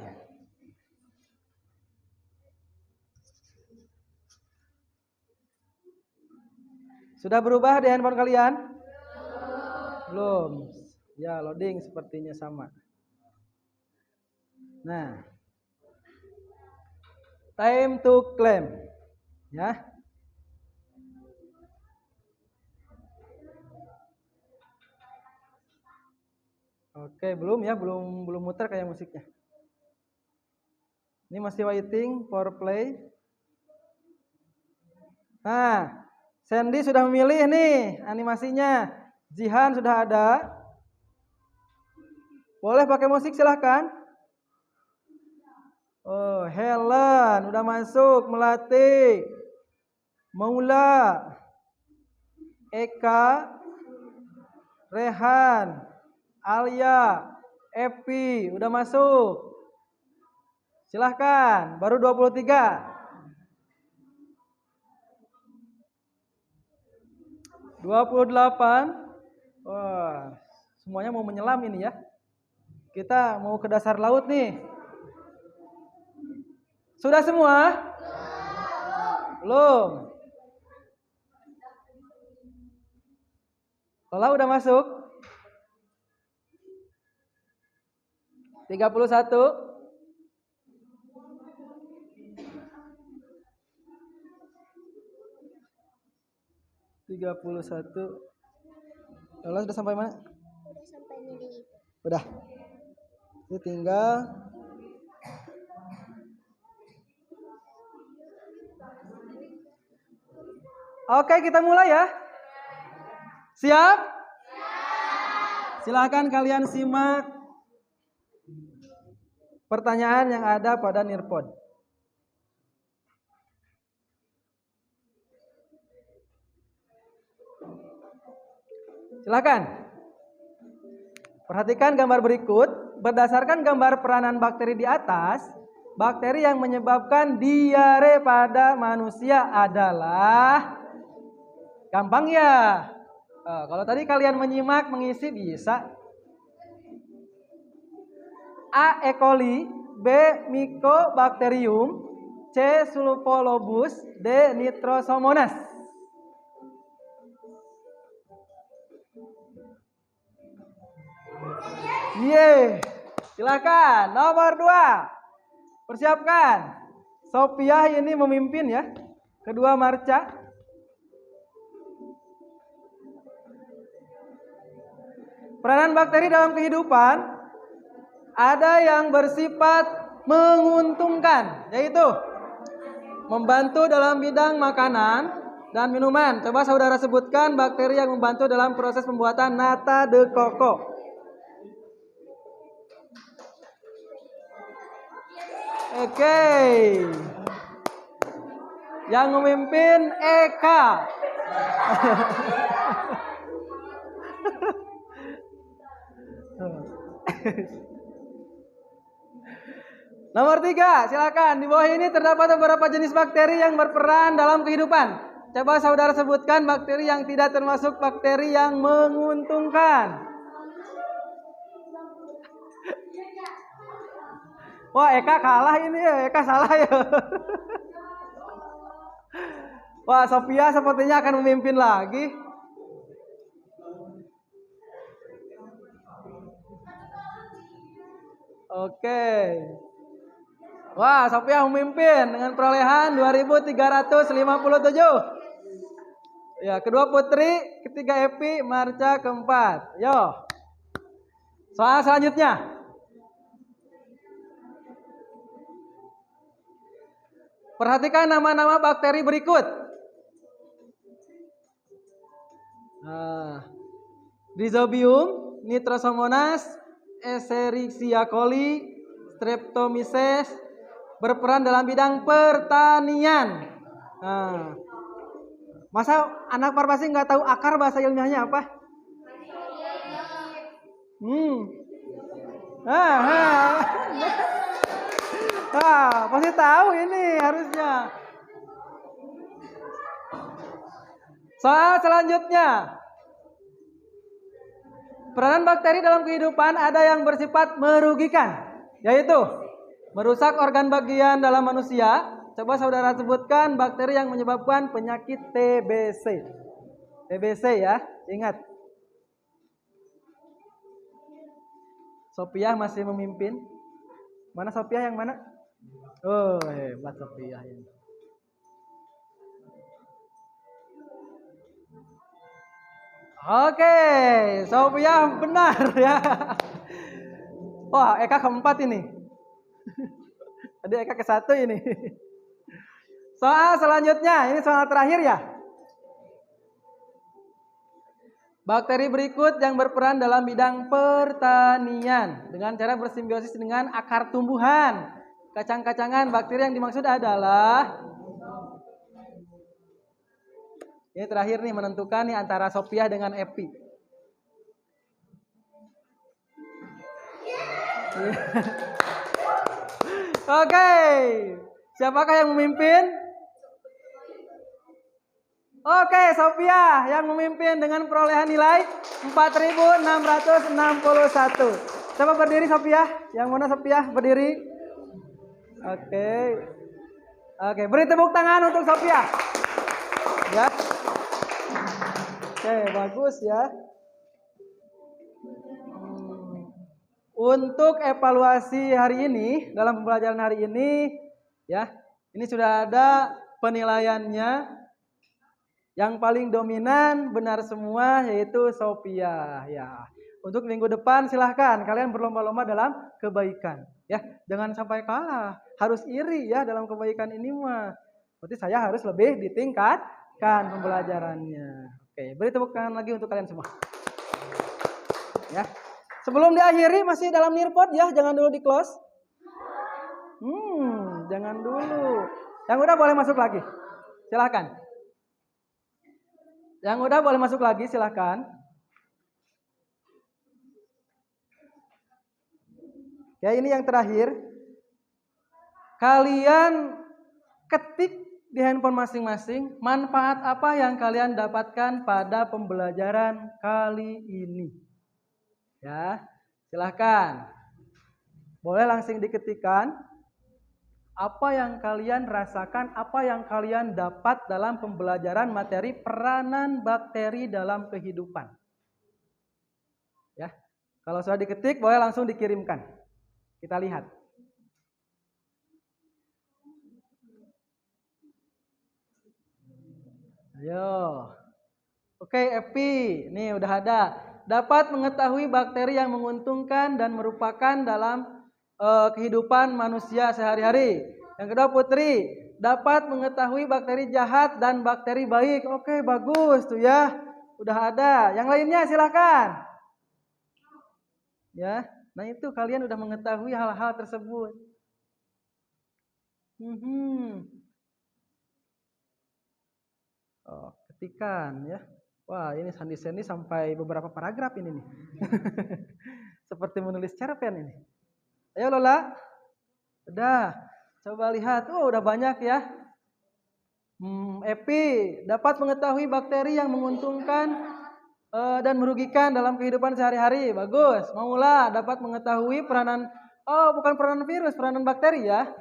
Sudah berubah di handphone kalian? Belum. Ya, loading sepertinya sama. Nah. Time to claim. Ya. Oke, belum ya, belum muter kayak musiknya. Ini masih waiting for play. Nah, Sandy sudah memilih nih animasinya. Jihan sudah ada. Boleh pakai musik silahkan. Oh, Helen udah masuk. Melati, Maula, Eka, Rehan, Alia, Epi udah masuk. Silahkan, baru 23. 28. Wah, semuanya mau menyelam ini ya. Kita mau ke dasar laut nih. Sudah semua? Belum. Lola udah masuk? 31. 31. Lola sudah sampai mana? Udah sampai nilai itu. Udah. Ini tinggal Oke, kita mulai ya. Siap? Silakan kalian simak pertanyaan yang ada pada Nearpod. Silakan. Perhatikan gambar berikut. Berdasarkan gambar peranan bakteri di atas, bakteri yang menyebabkan diare pada manusia adalah, gampang ya. Kalau tadi kalian menyimak mengisi bisa. A. E. coli, B. Mycobacterium, C. Sulfolobus, D. Nitrosomonas. Silakan. Nomor 2. Persiapkan. Sophia ini memimpin ya. Kedua Marca. Peranan bakteri dalam kehidupan ada yang bersifat menguntungkan, yaitu membantu dalam bidang makanan dan minuman. Coba saudara sebutkan bakteri yang membantu dalam proses pembuatan nata de coco. Oke. Yang memimpin Eka. Nomor 3, silakan. Di bawah ini terdapat beberapa jenis bakteri yang berperan dalam kehidupan. Coba saudara sebutkan bakteri yang tidak termasuk bakteri yang menguntungkan. Wah, Eka kalah ini ya. Eka salah ya. Wah, Sophia sepertinya akan memimpin lagi. Oke. Wah, Sophia memimpin dengan perolehan 2.357. Ya, kedua Putri, ketiga Epi, Marca keempat. Yo. Soal selanjutnya. Perhatikan nama-nama bakteri berikut. Rhizobium, Nitrosomonas, Escherichia coli, Streptomyces, berperan dalam bidang pertanian. Masa anak farmasi nggak tahu akar bahasa ilmiahnya apa? Pasti tahu ini harusnya. Soal selanjutnya. Peranan bakteri dalam kehidupan ada yang bersifat merugikan, yaitu merusak organ bagian dalam manusia. Coba saudara sebutkan bakteri yang menyebabkan penyakit TBC. TBC ya, ingat. Sophia masih memimpin. Mana Sophia yang mana? Oh, hebat Sophia ini. Oke, Sophia benar ya. Wah, Eka keempat ini. Tadi Eka ke-1 ini. Soal selanjutnya, ini soal terakhir ya. Bakteri berikut yang berperan dalam bidang pertanian dengan cara bersimbiosis dengan akar tumbuhan. Kacang-kacangan, bakteri yang dimaksud adalah, ini terakhir nih menentukan nih antara Sophia dengan Epi. Oke, siapakah yang memimpin? Oke, Sophia yang memimpin dengan perolehan nilai 4.661. Coba berdiri Sophia. Yang mana Sophia? Berdiri. Oke, beri tepuk tangan untuk Sophia. Ya. Oke, bagus ya. Untuk evaluasi hari ini, dalam pembelajaran hari ini, ya, ini sudah ada penilaiannya. Yang paling dominan benar semua yaitu Sophia ya. Untuk minggu depan silahkan kalian berlomba-lomba dalam kebaikan ya. Jangan sampai kalah, harus iri ya dalam kebaikan ini mah. Berarti saya harus lebih ditingkatkan pembelajarannya. Oke, beri tepuk tangan lagi untuk kalian semua. Ya. Sebelum diakhiri masih dalam nirpot ya, jangan dulu di close. Jangan dulu. Yang udah boleh masuk lagi. Silahkan. Yang udah boleh masuk lagi silahkan. Ya ini yang terakhir. Kalian ketik di handphone masing-masing manfaat apa yang kalian dapatkan pada pembelajaran kali ini. Ya, silahkan. Boleh langsung diketikkan. Apa yang kalian rasakan, apa yang kalian dapat dalam pembelajaran materi peranan bakteri dalam kehidupan. Ya, kalau sudah diketik boleh langsung dikirimkan. Kita lihat. Ayo. Oke, Epi, nih udah ada. Dapat mengetahui bakteri yang menguntungkan dan merupakan dalam kehidupan manusia sehari-hari. Yang kedua Putri, dapat mengetahui bakteri jahat dan bakteri baik. Oke, bagus tuh ya. Udah ada. Yang lainnya silahkan. Ya, nah itu kalian udah mengetahui hal-hal tersebut. Oh, ketikan ya. Wah, ini Sandi sampai beberapa paragraf ini nih. Seperti menulis cerpen ini. Ayo Lola. Udah. Coba lihat. Oh, udah banyak ya. Epi dapat mengetahui bakteri yang menguntungkan dan merugikan dalam kehidupan sehari-hari. Bagus. Maula dapat mengetahui peranan. Oh, bukan peranan virus, peranan bakteri ya.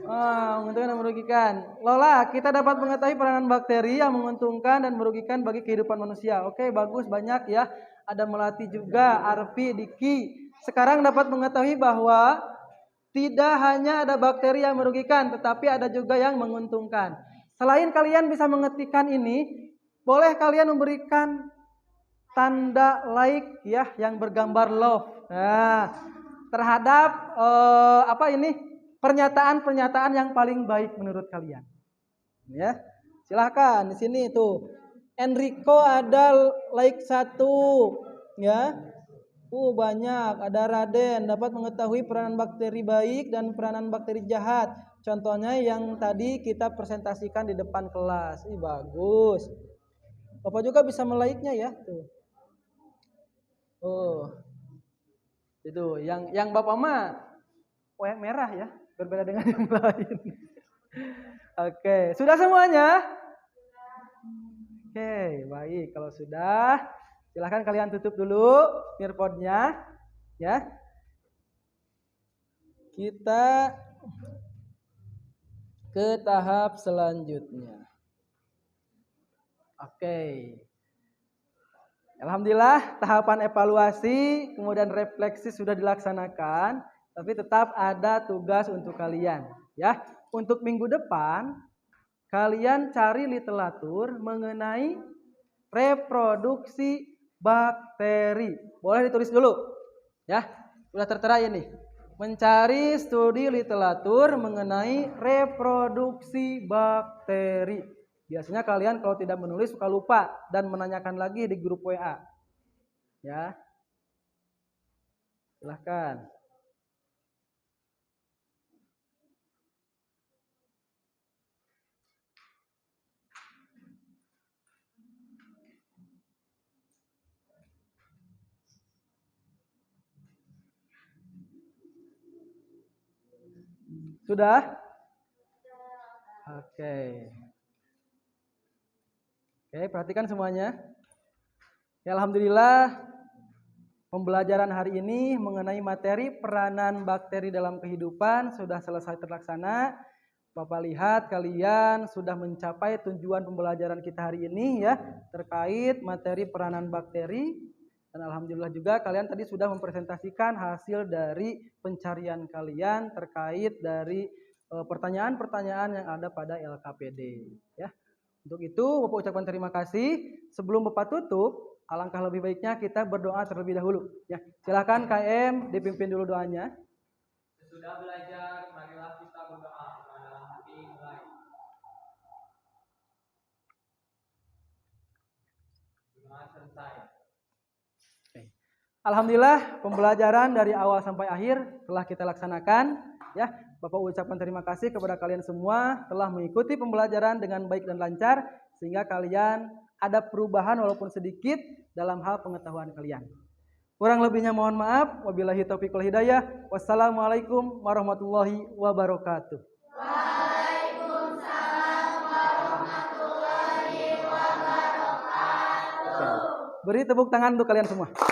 Menguntungkan dan merugikan. Lola, kita dapat mengetahui peranan bakteri yang menguntungkan dan merugikan bagi kehidupan manusia. Oke, bagus, banyak ya. Ada Melati juga, Arfi, Diki. Sekarang dapat mengetahui bahwa tidak hanya ada bakteri yang merugikan, tetapi ada juga yang menguntungkan. Selain kalian bisa mengetikkan ini, boleh kalian memberikan tanda like ya yang bergambar love. Nah, terhadap pernyataan-pernyataan yang paling baik menurut kalian. Ya, silahkan di sini tuh. Enrico ada like 1 ya. Banyak. Ada Raden dapat mengetahui peranan bakteri baik dan peranan bakteri jahat. Contohnya yang tadi kita presentasikan di depan kelas. Bagus. Bapak juga bisa melike-nya ya tuh. Itu yang Bapak mah yang merah ya, berbeda dengan yang lain. Oke, sudah semuanya? Oke, baik. Kalau sudah, silahkan kalian tutup dulu earpod-nya, ya. Kita ke tahap selanjutnya. Oke. Alhamdulillah, tahapan evaluasi kemudian refleksi sudah dilaksanakan, tapi tetap ada tugas untuk kalian, ya. Untuk minggu depan, kalian cari literatur mengenai reproduksi bakteri. Boleh ditulis dulu, ya. Sudah tertera ini. Mencari studi literatur mengenai reproduksi bakteri. Biasanya kalian kalau tidak menulis suka lupa dan menanyakan lagi di grup WA. Ya. Silahkan. Sudah? Oke. Oke, perhatikan semuanya. Ya, alhamdulillah pembelajaran hari ini mengenai materi peranan bakteri dalam kehidupan sudah selesai terlaksana. Bapak lihat kalian sudah mencapai tujuan pembelajaran kita hari ini ya, terkait materi peranan bakteri. Dan alhamdulillah juga kalian tadi sudah mempresentasikan hasil dari pencarian kalian terkait dari pertanyaan-pertanyaan yang ada pada LKPD ya. Untuk itu Bapak ucapkan terima kasih. Sebelum Bapak tutup, alangkah lebih baiknya kita berdoa terlebih dahulu. Ya, silakan KM dipimpin dulu doanya. Sesudah belajar, marilah kita berdoa kepada hati mulai. Doa selesai. Alhamdulillah pembelajaran dari awal sampai akhir telah kita laksanakan. Ya, Bapak ucapkan terima kasih kepada kalian semua telah mengikuti pembelajaran dengan baik dan lancar sehingga kalian ada perubahan walaupun sedikit dalam hal pengetahuan kalian. Kurang lebihnya mohon maaf. Wabillahi taufiq wal hidayah. Wassalamualaikum warahmatullahi wabarakatuh. Waalaikumsalam warahmatullahi wabarakatuh. Beri tepuk tangan untuk kalian semua.